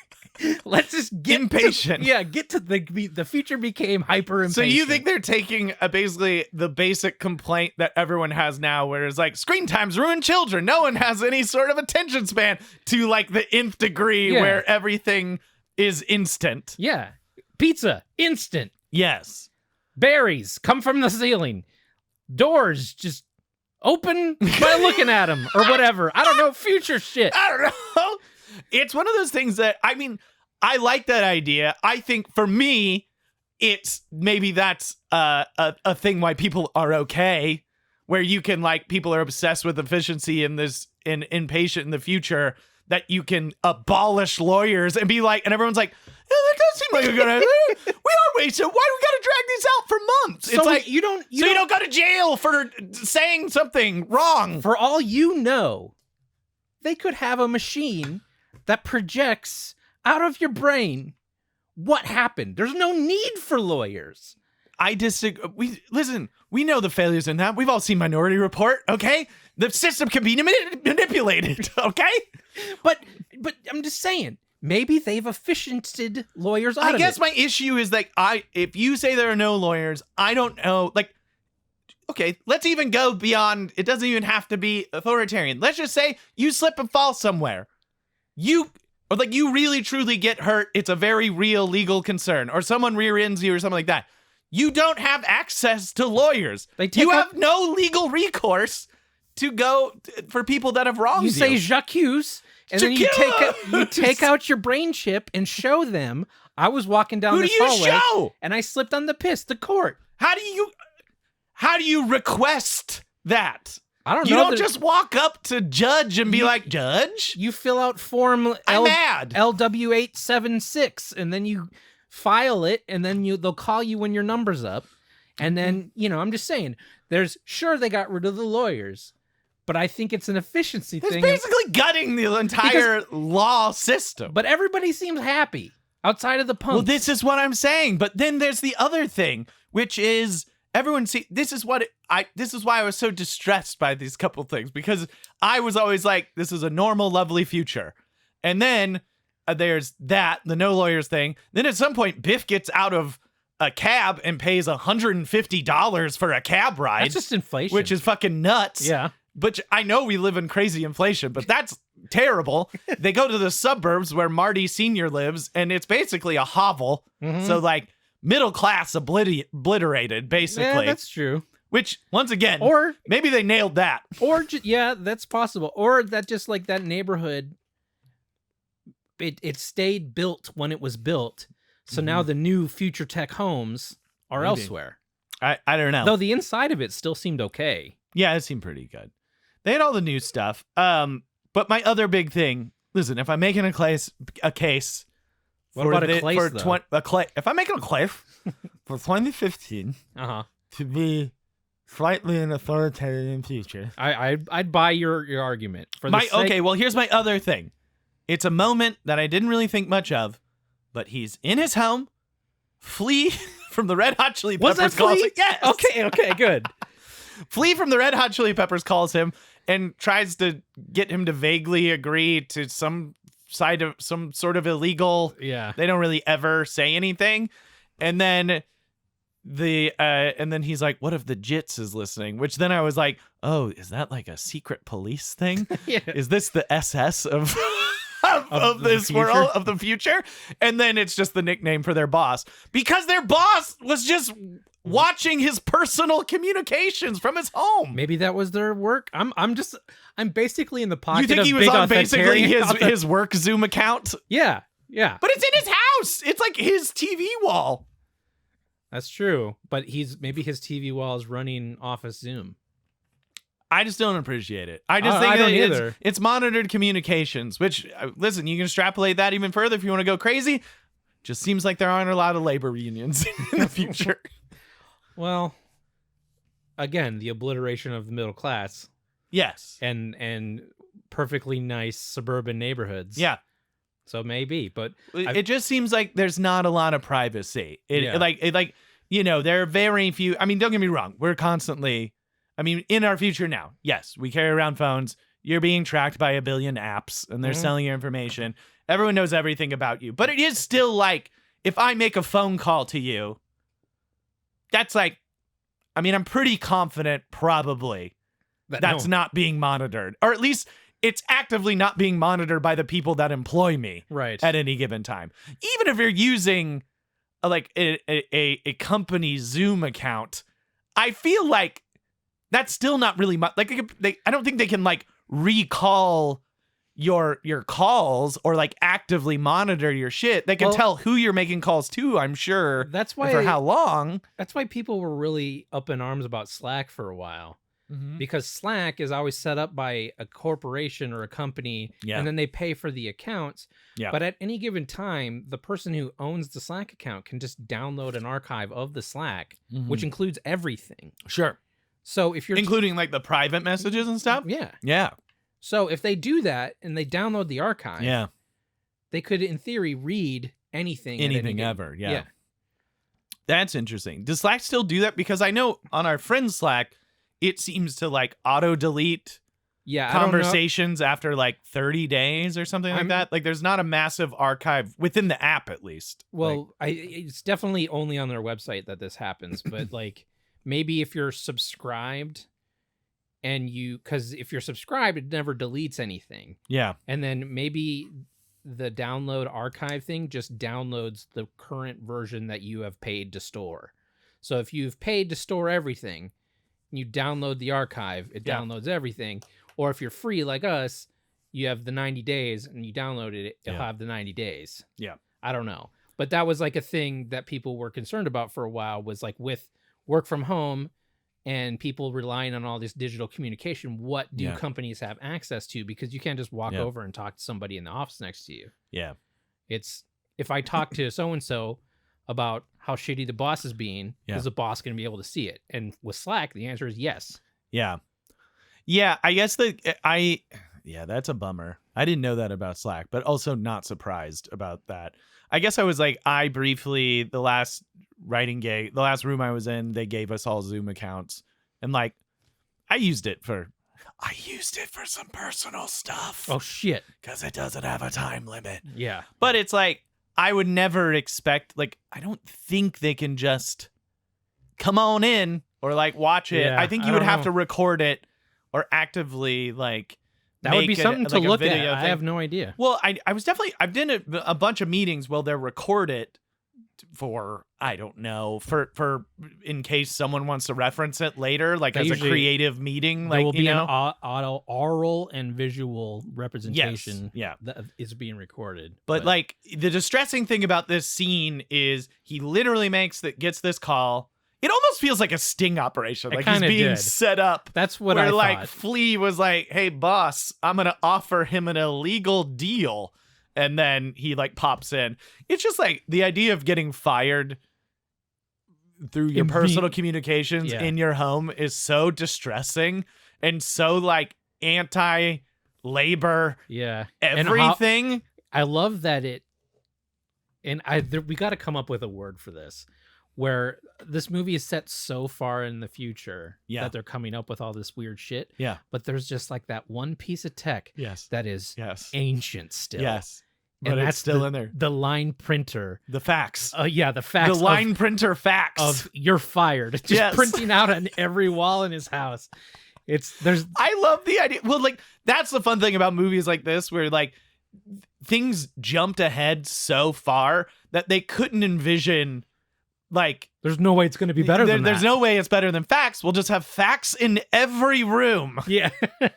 [SPEAKER 3] Let's just get
[SPEAKER 2] Impatient.
[SPEAKER 3] get to the future became hyper impatient.
[SPEAKER 2] So you think they're taking basically the basic complaint that everyone has now, where it's like screen times ruin children. No one has any sort of attention span, to like the nth degree,
[SPEAKER 3] Yeah.
[SPEAKER 2] where everything is instant.
[SPEAKER 3] Yeah. Pizza, instant.
[SPEAKER 2] Yes.
[SPEAKER 3] Berries come from the ceiling. Doors just open by looking at them or whatever. I don't know. Future shit.
[SPEAKER 2] I don't know. It's one of those things that, I mean, I like that idea. I think for me, it's maybe that's a thing why people are okay, where you can, like, people are obsessed with efficiency in this, in impatient in the future, that you can abolish lawyers and be like, and everyone's like, yeah, that does seem like a good idea. We are wasting. Why do we got to drag these out for months?
[SPEAKER 3] So
[SPEAKER 2] It's like,
[SPEAKER 3] you don't
[SPEAKER 2] you don't go to jail for saying something wrong.
[SPEAKER 3] for all you know, they could have a machine that projects out of your brain what happened. There's no need for lawyers.
[SPEAKER 2] I disagree. We know the failures in that. We've all seen Minority Report, okay? The system can be manipulated, okay?
[SPEAKER 3] But I'm just saying, maybe they've efficiented lawyers out
[SPEAKER 2] I
[SPEAKER 3] of
[SPEAKER 2] guess
[SPEAKER 3] it.
[SPEAKER 2] my issue is that if you say there are no lawyers, I don't know, like, okay, let's even go beyond, it doesn't even have to be authoritarian. Let's just say you slip and fall somewhere. You really truly get hurt. It's a very real legal concern, or someone rear ends you or something like that. You don't have access to lawyers.
[SPEAKER 3] They take
[SPEAKER 2] You
[SPEAKER 3] up-
[SPEAKER 2] have no legal recourse to go for people that have wronged you.
[SPEAKER 3] You say j'accuse, and then you
[SPEAKER 2] J'accuse!
[SPEAKER 3] take out your brain chip and show them. I was walking down
[SPEAKER 2] Who do
[SPEAKER 3] this
[SPEAKER 2] you
[SPEAKER 3] hallway,
[SPEAKER 2] show?
[SPEAKER 3] and I slipped on the piss. The court.
[SPEAKER 2] How do you request that?
[SPEAKER 3] I don't
[SPEAKER 2] You
[SPEAKER 3] know.
[SPEAKER 2] don't just walk up to judge and be like, Judge,
[SPEAKER 3] You fill out form
[SPEAKER 2] I'm mad.
[SPEAKER 3] LW876, and then you file it, and then they'll call you when your number's up. And then, I'm just saying, they got rid of the lawyers, but I think it's an efficiency
[SPEAKER 2] It's
[SPEAKER 3] thing.
[SPEAKER 2] basically gutting the entire law system.
[SPEAKER 3] But everybody seems happy outside of the punks.
[SPEAKER 2] Well, this is what I'm saying. But then there's the other thing, which is this is why I was so distressed by these couple things, because I was always like, this is a normal, lovely future. And then there's the no lawyers thing. Then at some point, Biff gets out of a cab and pays $150 for a cab ride.
[SPEAKER 3] That's just inflation.
[SPEAKER 2] which is fucking nuts.
[SPEAKER 3] yeah.
[SPEAKER 2] But I know we live in crazy inflation, but that's terrible. They go to the suburbs where Marty Sr. lives, and it's basically a hovel.
[SPEAKER 3] Mhm.
[SPEAKER 2] So, like, middle class obliterated, basically.
[SPEAKER 3] Yeah, that's true.
[SPEAKER 2] Which, once again,
[SPEAKER 3] Or
[SPEAKER 2] maybe they nailed that.
[SPEAKER 3] yeah, that's possible. Or that just like that neighborhood, it stayed built when it was built. So now the new future tech homes are
[SPEAKER 2] Maybe.
[SPEAKER 3] elsewhere.
[SPEAKER 2] I don't know.
[SPEAKER 3] Though the inside of it still seemed okay.
[SPEAKER 2] Yeah, it seemed pretty good. They had all the new stuff. But my other big thing, listen, if I'm making a case
[SPEAKER 3] What about a clase, though?
[SPEAKER 2] if I'm making a case for 2015
[SPEAKER 3] Uh-huh.
[SPEAKER 2] to be slightly an authoritarian future.
[SPEAKER 3] I'd buy your argument. For the sake-
[SPEAKER 2] Okay, well, here's my other thing. It's a moment that I didn't really think much of, but he's in his home, Flea from the Red Hot Chili
[SPEAKER 3] Was
[SPEAKER 2] Peppers
[SPEAKER 3] that Flea?
[SPEAKER 2] calls him. Yes.
[SPEAKER 3] Okay, good.
[SPEAKER 2] Flea from the Red Hot Chili Peppers calls him and tries to get him to vaguely agree to some side of some sort of illegal.
[SPEAKER 3] Yeah.
[SPEAKER 2] They don't really ever say anything. And then he's like, what if the Jits is listening? Which then I was like, oh, is that like a secret police thing?
[SPEAKER 3] Yeah.
[SPEAKER 2] Is this the SS of
[SPEAKER 3] Of the
[SPEAKER 2] this
[SPEAKER 3] future?
[SPEAKER 2] world, of the future? And then it's just the nickname for their boss, because their boss was just watching his personal communications from his home.
[SPEAKER 3] Maybe that was their work. I'm basically in the pocket
[SPEAKER 2] You think
[SPEAKER 3] of
[SPEAKER 2] he was
[SPEAKER 3] big
[SPEAKER 2] on basically
[SPEAKER 3] authoritarian-
[SPEAKER 2] his work Zoom account?
[SPEAKER 3] Yeah. Yeah,
[SPEAKER 2] But it's in his house. It's like his TV wall.
[SPEAKER 3] that's true. But maybe his TV wall is running off of Zoom.
[SPEAKER 2] I just don't appreciate it. I just
[SPEAKER 3] I
[SPEAKER 2] think
[SPEAKER 3] don't
[SPEAKER 2] that
[SPEAKER 3] either.
[SPEAKER 2] it's monitored communications, which, listen, you can extrapolate that even further if you want to go crazy. Just seems like there aren't a lot of labor unions in the future.
[SPEAKER 3] Well, again, the obliteration of the middle class
[SPEAKER 2] Yes.
[SPEAKER 3] and perfectly nice suburban neighborhoods.
[SPEAKER 2] Yeah.
[SPEAKER 3] So maybe, but
[SPEAKER 2] It just seems like there's not a lot of privacy.
[SPEAKER 3] Yeah.
[SPEAKER 2] There are very few. I mean, don't get me wrong. We're constantly, in our future now, yes, we carry around phones. You're being tracked by a billion apps and they're
[SPEAKER 3] Mhm.
[SPEAKER 2] selling your information. Everyone knows everything about you. But it is still like, if I make a phone call to you, that's like, I'm pretty confident probably that's not being monitored. Or at least it's actively not being monitored by the people that employ me
[SPEAKER 3] right.
[SPEAKER 2] at any given time. Even if you're using a company Zoom account, I feel like that's still not really I don't think they can like recall your calls or like actively monitor your shit. They can
[SPEAKER 3] Well-
[SPEAKER 2] tell who you're making calls to, I'm sure,
[SPEAKER 3] That's
[SPEAKER 2] and for
[SPEAKER 3] why
[SPEAKER 2] how long.
[SPEAKER 3] that's why people were really up in arms about Slack for a while. Because Slack is always set up by a corporation or a company,
[SPEAKER 2] Yeah.
[SPEAKER 3] and then they pay for the accounts.
[SPEAKER 2] Yeah.
[SPEAKER 3] But at any given time, the person who owns the Slack account can just download an archive of the Slack, which includes everything.
[SPEAKER 2] sure,
[SPEAKER 3] So if you're
[SPEAKER 2] including like the private messages and stuff.
[SPEAKER 3] yeah.
[SPEAKER 2] Yeah,
[SPEAKER 3] So if they do that and they download the archive,
[SPEAKER 2] yeah,
[SPEAKER 3] they could, in theory, read anything. at any
[SPEAKER 2] anything
[SPEAKER 3] given-
[SPEAKER 2] ever. Yeah.
[SPEAKER 3] Yeah.
[SPEAKER 2] That's interesting. Does Slack still do that? Because I know on our friend's Slack, it seems to like auto delete
[SPEAKER 3] Yeah. I don't know.
[SPEAKER 2] conversations after like 30 days or something like
[SPEAKER 3] I'm-
[SPEAKER 2] that. Like there's not a massive archive within the app, at least.
[SPEAKER 3] Well, it's definitely only on their website that this happens, but like maybe if you're subscribed and because if you're subscribed, it never deletes anything.
[SPEAKER 2] yeah,
[SPEAKER 3] And then maybe the download archive thing just downloads the current version that you have paid to store. So if you've paid to store everything, and you download the archive, it
[SPEAKER 2] Yeah.
[SPEAKER 3] downloads everything. Or if you're free like us, you have the 90 days and you downloaded it, it'll
[SPEAKER 2] Yeah.
[SPEAKER 3] have the 90 days.
[SPEAKER 2] Yeah.
[SPEAKER 3] I don't know. But that was like a thing that people were concerned about for a while, was like with work from home and people relying on all this digital communication, what do
[SPEAKER 2] Yeah.
[SPEAKER 3] companies have access to? Because you can't just walk
[SPEAKER 2] Yeah.
[SPEAKER 3] over and talk to somebody in the office next to you.
[SPEAKER 2] yeah,
[SPEAKER 3] It's if I talk to so and so about how shitty the boss is being,
[SPEAKER 2] Yeah.
[SPEAKER 3] is the boss going to be able to see it? And with Slack, the answer is yes.
[SPEAKER 2] yeah. Yeah, I guess that's a bummer. I didn't know that about Slack, but also not surprised about that. I guess I was like, the last writing gig, the last room I was in, they gave us all Zoom accounts. And like, I used it for some personal stuff.
[SPEAKER 3] Oh shit.
[SPEAKER 2] Because it doesn't have a time limit.
[SPEAKER 3] Yeah.
[SPEAKER 2] But it's like, I would never expect, like, I don't think they can just come on in or like watch it.
[SPEAKER 3] Yeah,
[SPEAKER 2] I think
[SPEAKER 3] I
[SPEAKER 2] you would
[SPEAKER 3] don't
[SPEAKER 2] have
[SPEAKER 3] know.
[SPEAKER 2] to record it or actively like
[SPEAKER 3] That would be
[SPEAKER 2] make it,
[SPEAKER 3] something to
[SPEAKER 2] like, a
[SPEAKER 3] look at.
[SPEAKER 2] video
[SPEAKER 3] I
[SPEAKER 2] thing.
[SPEAKER 3] have no idea.
[SPEAKER 2] Well, I've done a bunch of meetings where they'll record it for, I don't know, for in case someone wants to reference it later, like
[SPEAKER 3] They
[SPEAKER 2] as a
[SPEAKER 3] usually-
[SPEAKER 2] creative meeting,
[SPEAKER 3] There
[SPEAKER 2] like,
[SPEAKER 3] will
[SPEAKER 2] you
[SPEAKER 3] be an
[SPEAKER 2] know?
[SPEAKER 3] oral and visual
[SPEAKER 2] Yes,
[SPEAKER 3] representation
[SPEAKER 2] yeah.
[SPEAKER 3] that is being recorded.
[SPEAKER 2] But like the distressing thing about this scene is he literally gets this call. It almost feels like a sting operation.
[SPEAKER 3] It
[SPEAKER 2] Like he's
[SPEAKER 3] kinda
[SPEAKER 2] being
[SPEAKER 3] did.
[SPEAKER 2] set up.
[SPEAKER 3] that's what
[SPEAKER 2] where
[SPEAKER 3] I
[SPEAKER 2] like
[SPEAKER 3] thought.
[SPEAKER 2] Flea was like, "Hey boss, I'm going to offer him an illegal deal." And then he like pops in. It's just like the idea of getting fired through your
[SPEAKER 3] In
[SPEAKER 2] personal communications
[SPEAKER 3] Yeah.
[SPEAKER 2] in your home is so distressing and so like anti-labor
[SPEAKER 3] Yeah. And how-
[SPEAKER 2] everything.
[SPEAKER 3] I love that we got to come up with a word for this, where this movie is set so far in the future
[SPEAKER 2] Yeah.
[SPEAKER 3] that they're coming up with all this weird shit.
[SPEAKER 2] Yeah.
[SPEAKER 3] But there's just like that one piece of tech
[SPEAKER 2] Yes.
[SPEAKER 3] that is
[SPEAKER 2] Yes.
[SPEAKER 3] ancient still.
[SPEAKER 2] Yes.
[SPEAKER 3] And
[SPEAKER 2] But it's
[SPEAKER 3] that's
[SPEAKER 2] still
[SPEAKER 3] the,
[SPEAKER 2] in there.
[SPEAKER 3] The line printer.
[SPEAKER 2] The fax.
[SPEAKER 3] Yeah, the fax
[SPEAKER 2] The line printer fax.
[SPEAKER 3] of you're fired. It's just
[SPEAKER 2] Yes.
[SPEAKER 3] printing out on every wall in his house. There's
[SPEAKER 2] I love the idea. Well, like that's the fun thing about movies like this, where like things jumped ahead so far that they couldn't envision. Like
[SPEAKER 3] there's no way it's going to be better than
[SPEAKER 2] there's
[SPEAKER 3] that.
[SPEAKER 2] no way it's better than fax. We'll just have fax in every room.
[SPEAKER 3] Yeah,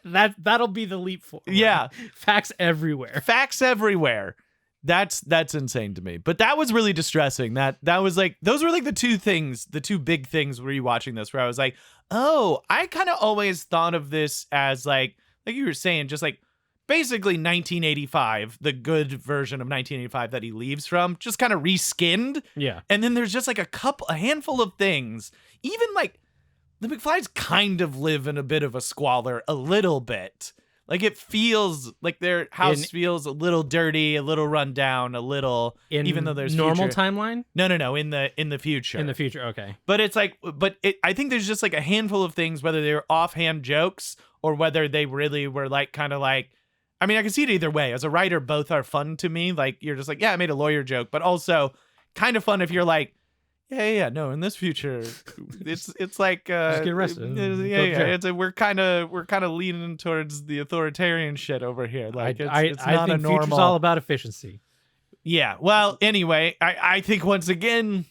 [SPEAKER 3] that'll be the leap forward.
[SPEAKER 2] Yeah.
[SPEAKER 3] Fax everywhere.
[SPEAKER 2] Fax everywhere. That's insane to me. But that was really distressing. That was like, those were like the two big things rewatching this, where I was like, oh, I kind of always thought of this as like you were saying, just like basically 1985, the good version of 1985 that he leaves from, just kind of reskinned.
[SPEAKER 3] Yeah.
[SPEAKER 2] And then there's just like a handful of things, even like the McFlys kind of live in a bit of a squalor, a little bit. Like it feels like their house feels a little dirty, a little run down, a little, even though there's
[SPEAKER 3] normal
[SPEAKER 2] future.
[SPEAKER 3] timeline.
[SPEAKER 2] No, in the future.
[SPEAKER 3] In the future, okay.
[SPEAKER 2] But it's like, I think there's just like a handful of things, whether they were offhand jokes or whether they really were like kind of like, I mean, I can see it either way. As a writer, both are fun to me. Like you're just like, yeah, I made a lawyer joke, but also kind of fun if you're like, yeah, no, in this future, it's like
[SPEAKER 3] just get arrested.
[SPEAKER 2] We're kind of leaning towards the authoritarian shit over here. Like it's
[SPEAKER 3] I
[SPEAKER 2] not
[SPEAKER 3] think
[SPEAKER 2] a normal.
[SPEAKER 3] future's all about efficiency.
[SPEAKER 2] Yeah. Well, anyway, I think once again,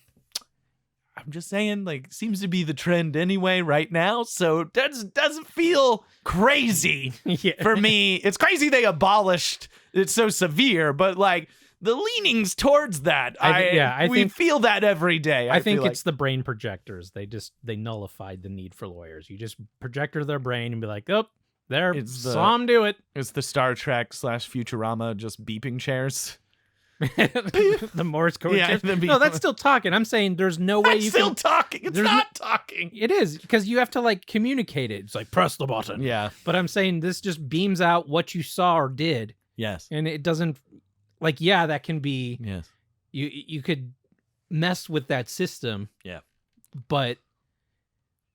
[SPEAKER 2] I'm just saying, like, seems to be the trend anyway right now. So it doesn't feel crazy for me. It's crazy they abolished it's so severe, but like the leanings towards that, we think, feel that every day.
[SPEAKER 3] I think it's the brain projectors. They nullified the need for lawyers. You just projector their brain and be like, oh, there, saw him do it.
[SPEAKER 2] It's the Star Trek / Futurama just beeping chairs.
[SPEAKER 3] The Morse code.
[SPEAKER 2] Yeah,
[SPEAKER 3] no, that's still talking. I'm saying there's no way you
[SPEAKER 2] can. Talking. It's not talking.
[SPEAKER 3] It is, because you have to like communicate it. It's like press the button.
[SPEAKER 2] Yeah.
[SPEAKER 3] But I'm saying this just beams out what you saw or did.
[SPEAKER 2] Yes.
[SPEAKER 3] And it doesn't. Like, yeah, that can be.
[SPEAKER 2] Yes.
[SPEAKER 3] You could mess with that system.
[SPEAKER 2] Yeah.
[SPEAKER 3] But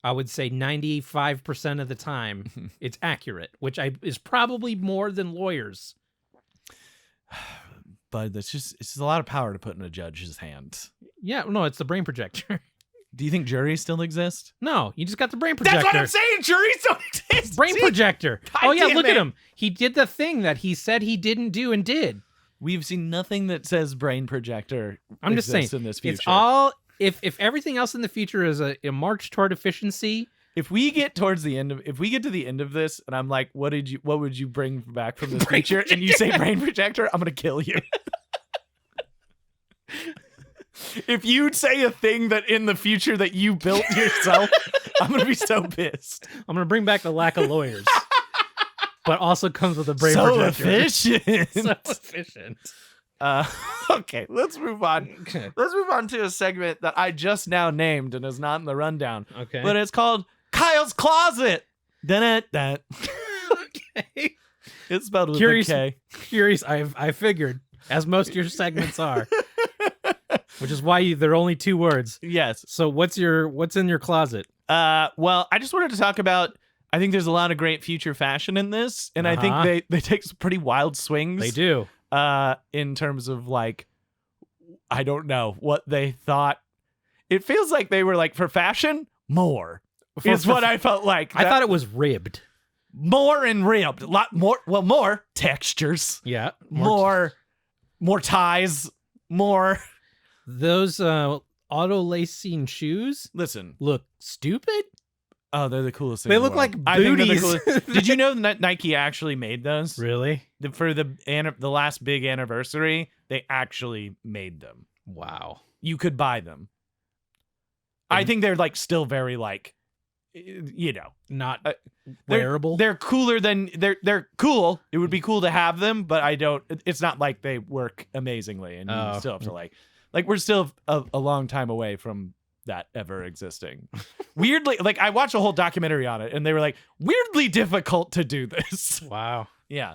[SPEAKER 3] I would say 95% of the time it's accurate, which is probably more than lawyers.
[SPEAKER 2] But it's just a lot of power to put in a judge's hands.
[SPEAKER 3] Yeah, no, it's the brain projector.
[SPEAKER 2] Do you think juries still exist?
[SPEAKER 3] No, you just got the brain projector.
[SPEAKER 2] That's what I'm saying. Juries don't exist.
[SPEAKER 3] Brain projector.
[SPEAKER 2] God
[SPEAKER 3] oh yeah,
[SPEAKER 2] damn
[SPEAKER 3] look
[SPEAKER 2] it.
[SPEAKER 3] at him. He did the thing that he said he didn't do and did.
[SPEAKER 2] We've seen nothing that says brain projector.
[SPEAKER 3] I'm just saying,
[SPEAKER 2] in this future.
[SPEAKER 3] It's all if everything else in the future is a march toward efficiency.
[SPEAKER 2] If we get to the end of this, and I'm like, what would you bring back from this future? And you say brain projector, I'm gonna kill you. If you'd say a thing that in the future that you built yourself, I'm gonna be so pissed.
[SPEAKER 3] I'm gonna bring back the lack of lawyers, but also comes with a brain
[SPEAKER 2] so
[SPEAKER 3] projector.
[SPEAKER 2] Efficient.
[SPEAKER 3] So efficient.
[SPEAKER 2] Okay, let's move on. Let's move on to a segment that I just now named and is not in the rundown.
[SPEAKER 3] Okay,
[SPEAKER 2] but it's called Kyle's Closet. Dun that.
[SPEAKER 3] Okay,
[SPEAKER 2] it's spelled with a K.
[SPEAKER 3] Curious. I figured, as most of your segments are. Which is why they're only 2 words.
[SPEAKER 2] Yes.
[SPEAKER 3] So what's in your closet?
[SPEAKER 2] Well, I just wanted to talk about, I think there's a lot of great future fashion in this, and I think they take some pretty wild swings.
[SPEAKER 3] They do.
[SPEAKER 2] In terms of like, I don't know what they thought. It feels like they were like, for fashion, more is what I felt like.
[SPEAKER 3] I thought it was ribbed.
[SPEAKER 2] More and ribbed. A lot more. Well, more textures.
[SPEAKER 3] Yeah.
[SPEAKER 2] More ties. More.
[SPEAKER 3] Those auto-lacing shoes,
[SPEAKER 2] listen,
[SPEAKER 3] look stupid.
[SPEAKER 2] Oh, they're the coolest thing.
[SPEAKER 3] They look like booties.
[SPEAKER 2] Did you know that Nike actually made those?
[SPEAKER 3] Really?
[SPEAKER 2] For the last big anniversary, they actually made them.
[SPEAKER 3] Wow.
[SPEAKER 2] You could buy them. I think they're like still very like,
[SPEAKER 3] not wearable.
[SPEAKER 2] They're cooler than they're cool. It would be cool to have them, but it's not like they work amazingly, and you still have to like we're still a long time away from that ever existing. Weirdly, like I watched a whole documentary on it, and they were like, weirdly difficult to do this.
[SPEAKER 3] Wow.
[SPEAKER 2] Yeah.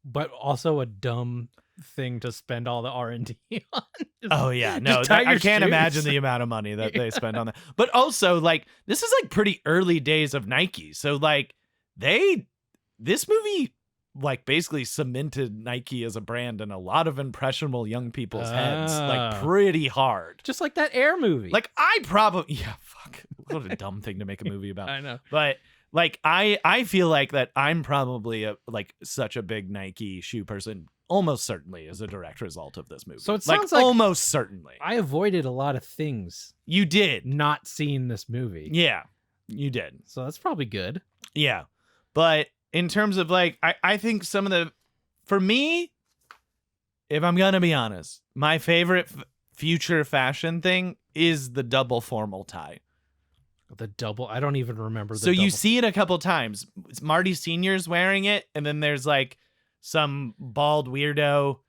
[SPEAKER 3] But also a dumb thing to spend all the R&D on.
[SPEAKER 2] Oh yeah, no, I can't imagine the amount of money that they spend on that. But also, like, this is like pretty early days of Nike, so like this movie like basically cemented Nike as a brand in a lot of impressionable young people's heads, like pretty hard.
[SPEAKER 3] Just like that Air movie.
[SPEAKER 2] Like fuck, what a dumb thing to make a movie about.
[SPEAKER 3] I know,
[SPEAKER 2] but like I feel like that I'm probably such a big Nike shoe person. Almost certainly as a direct result of this movie.
[SPEAKER 3] So it sounds like
[SPEAKER 2] almost certainly.
[SPEAKER 3] I avoided a lot of things.
[SPEAKER 2] You did.
[SPEAKER 3] Not seeing this movie.
[SPEAKER 2] Yeah, you did.
[SPEAKER 3] So that's probably good.
[SPEAKER 2] Yeah. But in terms of like, I think some of for me, if I'm gonna be honest, my favorite future fashion thing is the double formal tie.
[SPEAKER 3] The double. I don't even remember.
[SPEAKER 2] So you see it a couple times. Marty Sr.'s wearing it, and then there's like some bald weirdo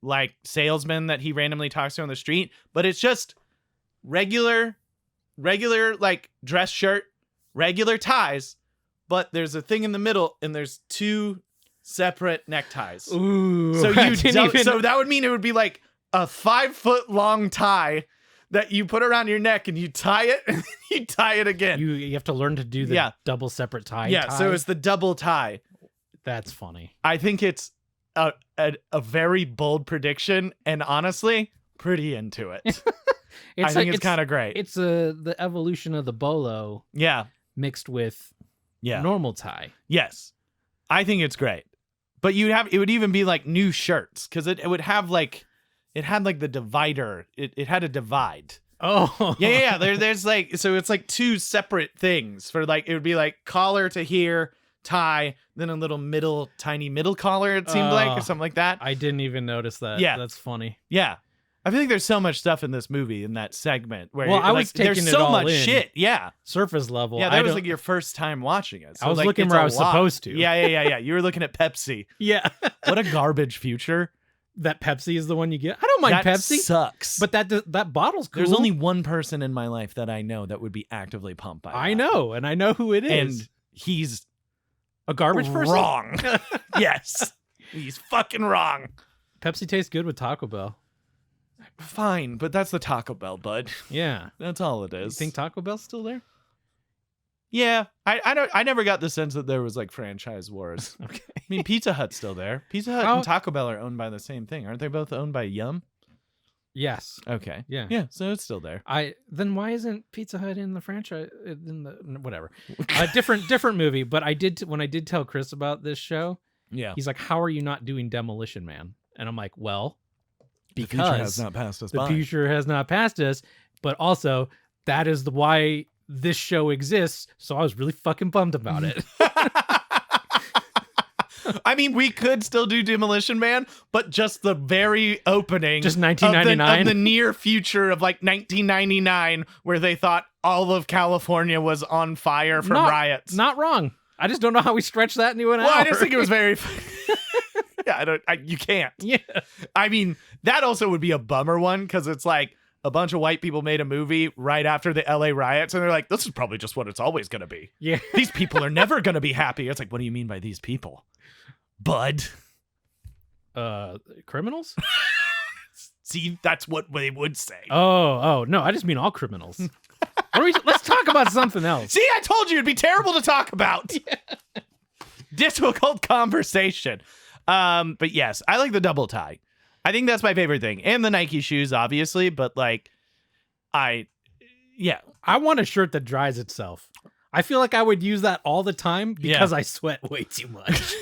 [SPEAKER 2] like salesman that he randomly talks to on the street, but it's just regular like dress shirt, regular ties, but there's a thing in the middle and there's two separate neckties.
[SPEAKER 3] Ooh.
[SPEAKER 2] So
[SPEAKER 3] I didn't even-
[SPEAKER 2] so that would mean it would be like a 5-foot long tie that you put around your neck and you tie it and then you tie it again.
[SPEAKER 3] you have to learn to do the
[SPEAKER 2] Yeah.
[SPEAKER 3] double separate tie.
[SPEAKER 2] Yeah, so it's the double tie.
[SPEAKER 3] That's funny.
[SPEAKER 2] I think it's a very bold prediction, and honestly, pretty into it. I think it's kind of great.
[SPEAKER 3] It's the evolution of the bolo
[SPEAKER 2] Yeah,
[SPEAKER 3] mixed with
[SPEAKER 2] yeah,
[SPEAKER 3] normal tie.
[SPEAKER 2] yes. I think it's great. But it would even be like new shirts because it would have like, it had like the divider. It had a divide.
[SPEAKER 3] Oh,
[SPEAKER 2] Yeah. There's like, so it's like two separate things for like, it would be like collar to here, tie, then a little tiny middle collar, it seemed like, or something like that.
[SPEAKER 3] I didn't even notice that.
[SPEAKER 2] Yeah.
[SPEAKER 3] That's funny.
[SPEAKER 2] Yeah. I feel like there's so much stuff in this movie in that segment where
[SPEAKER 3] Well, I
[SPEAKER 2] like,
[SPEAKER 3] was taking
[SPEAKER 2] there's
[SPEAKER 3] it
[SPEAKER 2] so
[SPEAKER 3] all
[SPEAKER 2] much
[SPEAKER 3] in.
[SPEAKER 2] shit. Yeah.
[SPEAKER 3] Surface level.
[SPEAKER 2] Yeah,
[SPEAKER 3] I
[SPEAKER 2] that was
[SPEAKER 3] don't-
[SPEAKER 2] like your first time watching it. So
[SPEAKER 3] I was
[SPEAKER 2] like,
[SPEAKER 3] looking
[SPEAKER 2] it's
[SPEAKER 3] where
[SPEAKER 2] a
[SPEAKER 3] I was
[SPEAKER 2] lot.
[SPEAKER 3] supposed to.
[SPEAKER 2] Yeah. You were looking at Pepsi.
[SPEAKER 3] Yeah.
[SPEAKER 2] What a garbage future.
[SPEAKER 3] That Pepsi is the one you get. I don't mind
[SPEAKER 2] That
[SPEAKER 3] Pepsi,
[SPEAKER 2] sucks.
[SPEAKER 3] but that bottle's cool.
[SPEAKER 2] there's only one person in my life that I know that would be actively pumped by
[SPEAKER 3] I
[SPEAKER 2] that.
[SPEAKER 3] know, and I know who it is.
[SPEAKER 2] And he's
[SPEAKER 3] A garbage person.
[SPEAKER 2] wrong. Yes. He's fucking wrong.
[SPEAKER 3] Pepsi tastes good with Taco Bell.
[SPEAKER 2] Fine, but that's the Taco Bell, bud.
[SPEAKER 3] Yeah.
[SPEAKER 2] That's all it
[SPEAKER 3] You
[SPEAKER 2] is.
[SPEAKER 3] think Taco Bell's still there?
[SPEAKER 2] Yeah. I never got the sense that there was like franchise wars.
[SPEAKER 3] Okay.
[SPEAKER 2] I mean, Pizza Hut's still there. Pizza Hut
[SPEAKER 3] How-
[SPEAKER 2] and Taco Bell are owned by the same thing. Aren't they both owned by Yum?
[SPEAKER 3] Yes.
[SPEAKER 2] Okay.
[SPEAKER 3] Yeah.
[SPEAKER 2] Yeah, so it's still there.
[SPEAKER 3] Then why isn't Pizza Hut in the franchise? In the whatever, different movie. But when I did tell Chris about this show,
[SPEAKER 2] Yeah.
[SPEAKER 3] he's like, "How are you not doing Demolition Man?" And I'm like, "Well,
[SPEAKER 2] The
[SPEAKER 3] because
[SPEAKER 2] future has not passed us
[SPEAKER 3] the
[SPEAKER 2] by.
[SPEAKER 3] future has not passed us, but also that is why this show exists." So I was really fucking bummed about it.
[SPEAKER 2] I mean, we could still do Demolition Man, but just the very opening.
[SPEAKER 3] Just
[SPEAKER 2] of
[SPEAKER 3] 1999?
[SPEAKER 2] the near future of like 1999, where they thought all of California was on fire from riots.
[SPEAKER 3] Not wrong. I just don't know how we stretch that into an hour.
[SPEAKER 2] Well, I just think it was very. Yeah, you can't.
[SPEAKER 3] Yeah.
[SPEAKER 2] I mean, that also would be a bummer one because it's like a bunch of white people made a movie right after the LA riots, and they're like, "This is probably just what it's always going to be.
[SPEAKER 3] Yeah.
[SPEAKER 2] These people are never going to be happy." It's like, what do you mean by these people, bud?
[SPEAKER 3] Criminals?
[SPEAKER 2] See, that's what they would say.
[SPEAKER 3] Oh, no, I just mean all criminals. Let's talk about something else.
[SPEAKER 2] See, I told you it'd be terrible to talk about. Difficult conversation. But yes, I like the double tie. I think that's my favorite thing. And the Nike shoes, obviously, but like I
[SPEAKER 3] want a shirt that dries itself. I feel like I would use that all the time because I sweat way too much.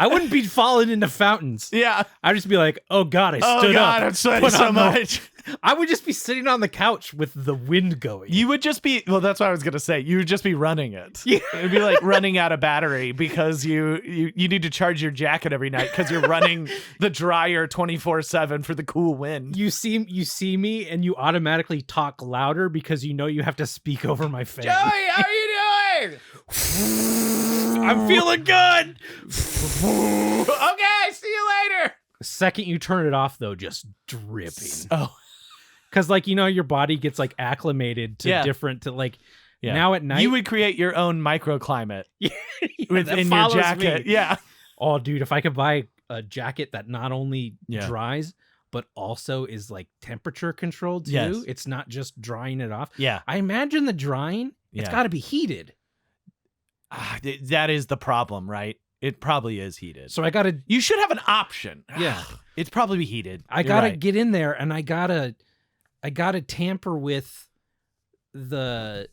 [SPEAKER 3] I wouldn't be falling into fountains.
[SPEAKER 2] Yeah.
[SPEAKER 3] I'd just be like, oh God, I stood up.
[SPEAKER 2] I'm sweating
[SPEAKER 3] Put
[SPEAKER 2] so
[SPEAKER 3] on the-
[SPEAKER 2] much.
[SPEAKER 3] I would just be sitting on the couch with the wind going.
[SPEAKER 2] You would just be, well, that's what I was going to say. You would just be running it.
[SPEAKER 3] Yeah.
[SPEAKER 2] It'd be like running out of battery because you need to charge your jacket every night because you're running the dryer 24/7 for the cool wind.
[SPEAKER 3] You see me and you automatically talk louder because you know you have to speak over my face.
[SPEAKER 2] how are you doing?
[SPEAKER 3] I'm feeling good.
[SPEAKER 2] Okay, see you later.
[SPEAKER 3] The second you turn it off, though, just dripping.
[SPEAKER 2] Oh,
[SPEAKER 3] Because, like, your body gets, like, acclimated to different, to, like,
[SPEAKER 2] yeah.
[SPEAKER 3] now at night.
[SPEAKER 2] You would create your own microclimate
[SPEAKER 3] that
[SPEAKER 2] within your
[SPEAKER 3] follows
[SPEAKER 2] jacket.
[SPEAKER 3] me.
[SPEAKER 2] Yeah.
[SPEAKER 3] Oh, dude, if I could buy a jacket that not only
[SPEAKER 2] Yeah.
[SPEAKER 3] dries, but also is, like, temperature controlled, too.
[SPEAKER 2] Yes.
[SPEAKER 3] It's not just drying it off.
[SPEAKER 2] Yeah.
[SPEAKER 3] I imagine the drying, it's
[SPEAKER 2] Yeah.
[SPEAKER 3] got to be heated.
[SPEAKER 2] That is the problem, right? It probably is heated.
[SPEAKER 3] So I got to,
[SPEAKER 2] You should have an option.
[SPEAKER 3] Yeah.
[SPEAKER 2] It's probably heated.
[SPEAKER 3] I
[SPEAKER 2] You're
[SPEAKER 3] got to
[SPEAKER 2] right.
[SPEAKER 3] get in there and I got to tamper with the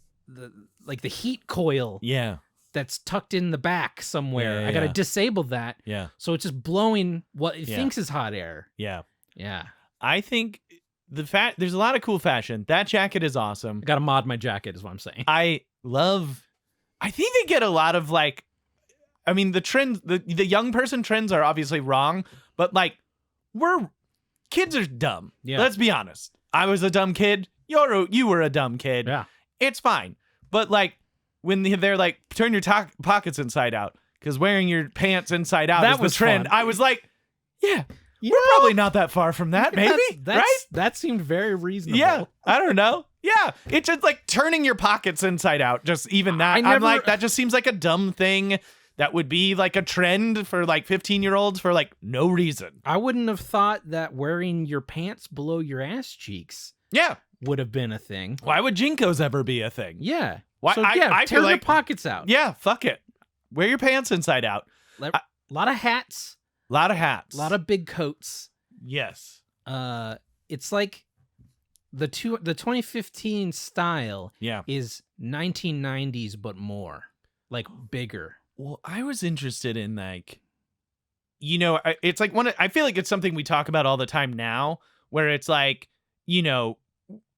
[SPEAKER 3] like the heat coil
[SPEAKER 2] Yeah.
[SPEAKER 3] that's tucked in the back somewhere.
[SPEAKER 2] Yeah,
[SPEAKER 3] I got to
[SPEAKER 2] yeah.
[SPEAKER 3] disable that.
[SPEAKER 2] Yeah.
[SPEAKER 3] So it's just blowing what it
[SPEAKER 2] Yeah.
[SPEAKER 3] thinks is hot air.
[SPEAKER 2] Yeah.
[SPEAKER 3] Yeah.
[SPEAKER 2] I think there's a lot of cool fashion. That jacket is awesome.
[SPEAKER 3] I got to mod my jacket is what I'm saying.
[SPEAKER 2] I think they get a lot of like, I mean, the trends, the young person trends are obviously wrong, but like kids are dumb.
[SPEAKER 3] Yeah.
[SPEAKER 2] Let's be honest. I was a dumb kid. You were a dumb kid.
[SPEAKER 3] Yeah.
[SPEAKER 2] It's fine. But like when they're like, turn your pockets inside out, because wearing your pants inside out
[SPEAKER 3] That
[SPEAKER 2] is the
[SPEAKER 3] was
[SPEAKER 2] trend.
[SPEAKER 3] fun.
[SPEAKER 2] I was like, yeah,
[SPEAKER 3] You
[SPEAKER 2] we're
[SPEAKER 3] know,
[SPEAKER 2] probably not that far from that, maybe. Right?
[SPEAKER 3] That seemed very reasonable.
[SPEAKER 2] Yeah. I don't know. Yeah. It's just like turning your pockets inside out. Just even that.
[SPEAKER 3] I
[SPEAKER 2] I'm
[SPEAKER 3] never-
[SPEAKER 2] like, that just seems like a dumb thing that would be like a trend for like 15-year-olds for like no reason.
[SPEAKER 3] I wouldn't have thought that wearing your pants below your ass cheeks
[SPEAKER 2] Yeah.
[SPEAKER 3] would have been a thing.
[SPEAKER 2] Why would Jinkos ever be a thing?
[SPEAKER 3] Yeah.
[SPEAKER 2] Why-
[SPEAKER 3] So,
[SPEAKER 2] I
[SPEAKER 3] yeah,
[SPEAKER 2] feel
[SPEAKER 3] tear your
[SPEAKER 2] like-
[SPEAKER 3] pockets out.
[SPEAKER 2] Yeah. Fuck it. Wear your pants inside out.
[SPEAKER 3] A lot of hats,
[SPEAKER 2] A lot of hats.
[SPEAKER 3] a lot of big coats.
[SPEAKER 2] yes.
[SPEAKER 3] It's like the 2015 style
[SPEAKER 2] Yeah.
[SPEAKER 3] is 1990s but more, like bigger.
[SPEAKER 2] Well, I was interested in like, it's like I feel like it's something we talk about all the time now, where it's like,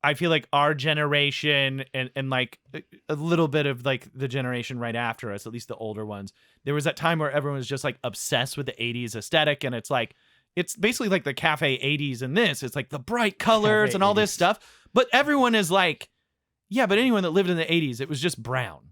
[SPEAKER 2] I feel like our generation and like a little bit of like the generation right after us, at least the older ones, there was that time where everyone was just like obsessed with the 80s aesthetic. And it's like, it's basically like the cafe 80s in this. It's like the bright colors
[SPEAKER 3] Cafe
[SPEAKER 2] and all this
[SPEAKER 3] 80s.
[SPEAKER 2] stuff. But everyone is like, yeah, but anyone that lived in the 80s, it was just brown.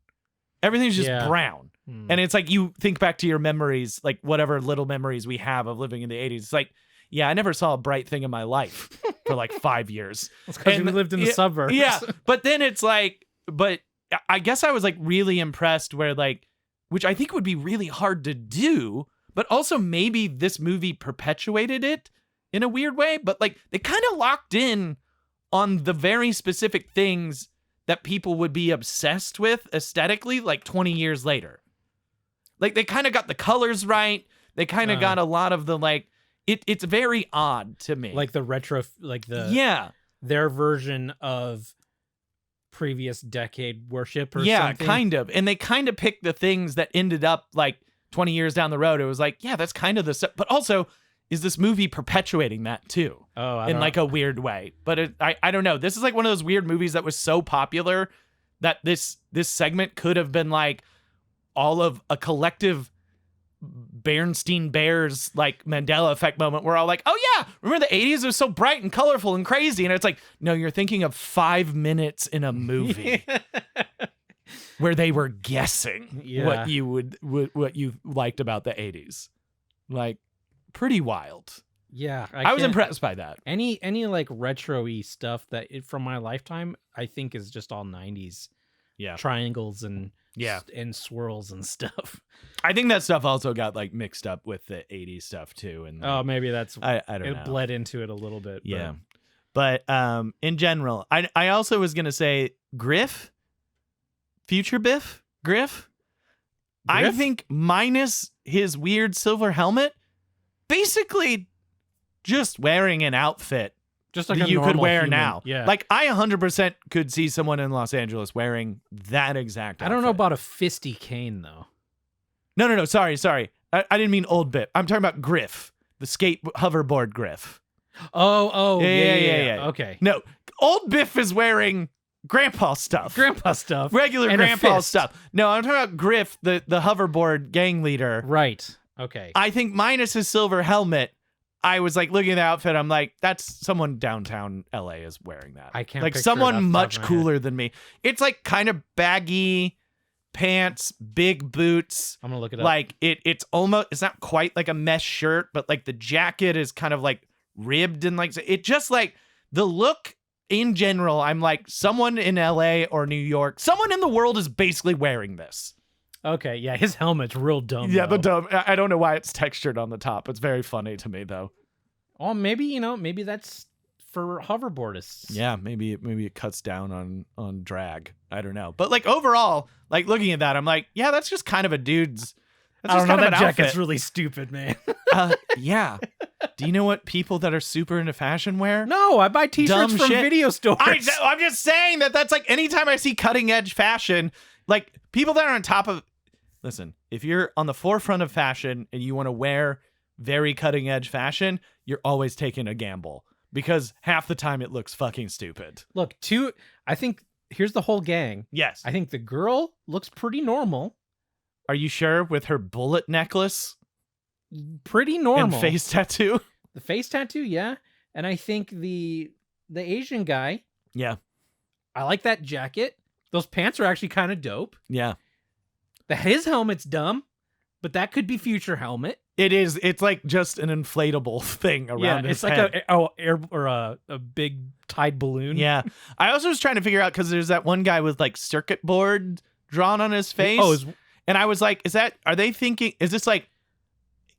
[SPEAKER 2] Everything's just
[SPEAKER 3] Yeah.
[SPEAKER 2] brown. And it's like you think back to your memories, like whatever little memories we have of living in the 80s. It's like, yeah, I never saw a bright thing in my life for like 5 years.
[SPEAKER 3] It's because we
[SPEAKER 2] And-
[SPEAKER 3] lived in the
[SPEAKER 2] yeah,
[SPEAKER 3] suburbs.
[SPEAKER 2] Yeah. But then it's like, but I guess I was like really impressed where like, which I think would be really hard to do, but also maybe this movie perpetuated it in a weird way. But like they kind of locked in on the very specific things that people would be obsessed with aesthetically like 20 years later. Like they kind of got the colors right. They kind of got a lot of the like, it's very odd to me.
[SPEAKER 3] Like the retro, like the
[SPEAKER 2] yeah.
[SPEAKER 3] their version of previous decade worship or
[SPEAKER 2] Yeah,
[SPEAKER 3] something.
[SPEAKER 2] kind of. And they kind of picked the things that ended up like 20 years down the road. It was like, yeah, that's kind of the stuff. But also, is this movie perpetuating that too?
[SPEAKER 3] Oh, I
[SPEAKER 2] In
[SPEAKER 3] don't
[SPEAKER 2] like a weird way. But I don't know. This is like one of those weird movies that was so popular that this segment could have been like all of a collective Bernstein Bears like Mandela effect moment where all like, oh yeah, remember the 80s? It was so bright and colorful and crazy. And it's like, no, you're thinking of 5 minutes in a movie where they were guessing
[SPEAKER 3] Yeah.
[SPEAKER 2] what you liked about the 80s. Like pretty wild.
[SPEAKER 3] Yeah,
[SPEAKER 2] I was
[SPEAKER 3] can't-
[SPEAKER 2] impressed by that.
[SPEAKER 3] Any like retro-y stuff that from my lifetime, I think is just all 90s
[SPEAKER 2] Yeah.
[SPEAKER 3] triangles and
[SPEAKER 2] Yeah.
[SPEAKER 3] and swirls and stuff.
[SPEAKER 2] I think that stuff also got like mixed up with the 80s stuff too. And
[SPEAKER 3] Oh, maybe that's
[SPEAKER 2] I don't
[SPEAKER 3] it
[SPEAKER 2] know.
[SPEAKER 3] bled into it a little bit. but-
[SPEAKER 2] Yeah. But in general, I also was gonna say Griff, future Biff, Griff. I
[SPEAKER 3] Griff?
[SPEAKER 2] think minus his weird silver helmet, basically just wearing an outfit
[SPEAKER 3] just like
[SPEAKER 2] that
[SPEAKER 3] a
[SPEAKER 2] you could
[SPEAKER 3] normal
[SPEAKER 2] wear
[SPEAKER 3] human.
[SPEAKER 2] now.
[SPEAKER 3] Yeah,
[SPEAKER 2] Like I 100% could see someone in Los Angeles wearing that exact
[SPEAKER 3] I don't know
[SPEAKER 2] outfit.
[SPEAKER 3] about a fisty cane though.
[SPEAKER 2] No. Sorry. I didn't mean old Biff. I'm talking about Griff, the skate hoverboard Griff.
[SPEAKER 3] Oh,
[SPEAKER 2] Yeah.
[SPEAKER 3] Okay,
[SPEAKER 2] No, old Biff is wearing grandpa stuff.
[SPEAKER 3] grandpa stuff,
[SPEAKER 2] Regular
[SPEAKER 3] and a
[SPEAKER 2] grandpa
[SPEAKER 3] fist.
[SPEAKER 2] stuff. No, I'm talking about Griff, the hoverboard gang leader.
[SPEAKER 3] Right. Okay.
[SPEAKER 2] I think minus his silver helmet, I was like looking at the outfit. I'm like, that's someone downtown LA is wearing that.
[SPEAKER 3] I can't
[SPEAKER 2] like
[SPEAKER 3] picture it off
[SPEAKER 2] someone
[SPEAKER 3] the top
[SPEAKER 2] much
[SPEAKER 3] of my
[SPEAKER 2] cooler than me. It's like kind of baggy pants, big boots.
[SPEAKER 3] I'm gonna look it up.
[SPEAKER 2] Like it's not quite like a mesh shirt, but like the jacket is kind of like ribbed and like it just like the look in general. I'm like someone in LA or New York, someone in the world is basically wearing this.
[SPEAKER 3] Okay, yeah, his helmet's real dumb.
[SPEAKER 2] Yeah, the
[SPEAKER 3] though.
[SPEAKER 2] dumb. I don't know why it's textured on the top. It's very funny to me though.
[SPEAKER 3] Oh, maybe maybe that's for hoverboardists.
[SPEAKER 2] Yeah, maybe it cuts down on drag. I don't know, but like overall, like looking at that, I'm like, yeah, that's just kind of a dude's. That's
[SPEAKER 3] I
[SPEAKER 2] just
[SPEAKER 3] don't know.
[SPEAKER 2] kind
[SPEAKER 3] That
[SPEAKER 2] of an
[SPEAKER 3] jacket's
[SPEAKER 2] outfit.
[SPEAKER 3] really stupid, man.
[SPEAKER 2] Yeah. Do you know what people that are super into fashion wear?
[SPEAKER 3] No, I buy T-shirts
[SPEAKER 2] Dumb
[SPEAKER 3] from
[SPEAKER 2] shit.
[SPEAKER 3] video stores.
[SPEAKER 2] I'm just saying that's like anytime I see cutting edge fashion, like people that are on top of. Listen, if you're on the forefront of fashion and you want to wear very cutting edge fashion, you're always taking a gamble because half the time it looks fucking stupid.
[SPEAKER 3] Look, I think here's the whole gang.
[SPEAKER 2] Yes.
[SPEAKER 3] I think the girl looks pretty normal.
[SPEAKER 2] Are you sure with her bullet necklace
[SPEAKER 3] Pretty normal.
[SPEAKER 2] and face tattoo?
[SPEAKER 3] The face tattoo, yeah. And I think the Asian guy,
[SPEAKER 2] Yeah.
[SPEAKER 3] I like that jacket. Those pants are actually kind of dope.
[SPEAKER 2] Yeah.
[SPEAKER 3] His helmet's dumb, but that could be future helmet.
[SPEAKER 2] It is. It's like just an inflatable thing around his
[SPEAKER 3] it's like
[SPEAKER 2] head.
[SPEAKER 3] a big tied balloon.
[SPEAKER 2] Yeah. I also was trying to figure out because there's that one guy with like circuit board drawn on his face.
[SPEAKER 3] Oh,
[SPEAKER 2] and I was like, are they thinking, is this like,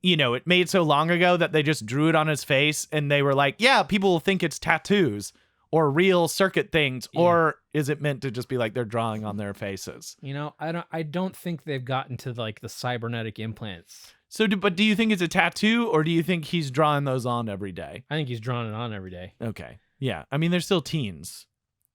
[SPEAKER 2] it made so long ago that they just drew it on his face and they were like, yeah, people will think it's tattoos or real circuit things.
[SPEAKER 3] Yeah.
[SPEAKER 2] Or is it meant to just be like they're drawing on their faces?
[SPEAKER 3] I don't think they've gotten to like the cybernetic implants.
[SPEAKER 2] So, but do you think it's a tattoo or do you think he's drawing those on every day?
[SPEAKER 3] I think he's drawing it on every day.
[SPEAKER 2] Okay. Yeah. I mean, they're still teens.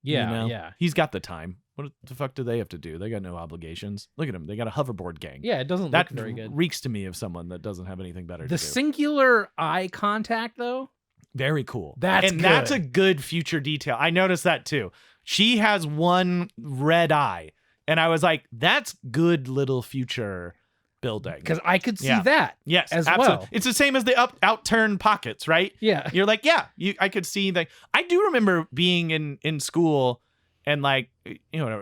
[SPEAKER 3] Yeah,
[SPEAKER 2] you know? He's got the time. What the fuck do they have to do? They got no obligations. Look at them. They got a hoverboard gang.
[SPEAKER 3] Yeah, it doesn't
[SPEAKER 2] That
[SPEAKER 3] look very good.
[SPEAKER 2] reeks to me of someone that doesn't have anything better to
[SPEAKER 3] The
[SPEAKER 2] do.
[SPEAKER 3] singular eye contact, though.
[SPEAKER 2] Very cool.
[SPEAKER 3] That's
[SPEAKER 2] That's a
[SPEAKER 3] good.
[SPEAKER 2] good future detail. I noticed that too. She has one red eye, and I was like, "That's good little future building."
[SPEAKER 3] Because I could see
[SPEAKER 2] Yeah.
[SPEAKER 3] that.
[SPEAKER 2] Yes,
[SPEAKER 3] as
[SPEAKER 2] absolutely.
[SPEAKER 3] well.
[SPEAKER 2] It's the same as the outturned pockets, right?
[SPEAKER 3] Yeah.
[SPEAKER 2] You're like, yeah, I could see that. I do remember being in school, and like,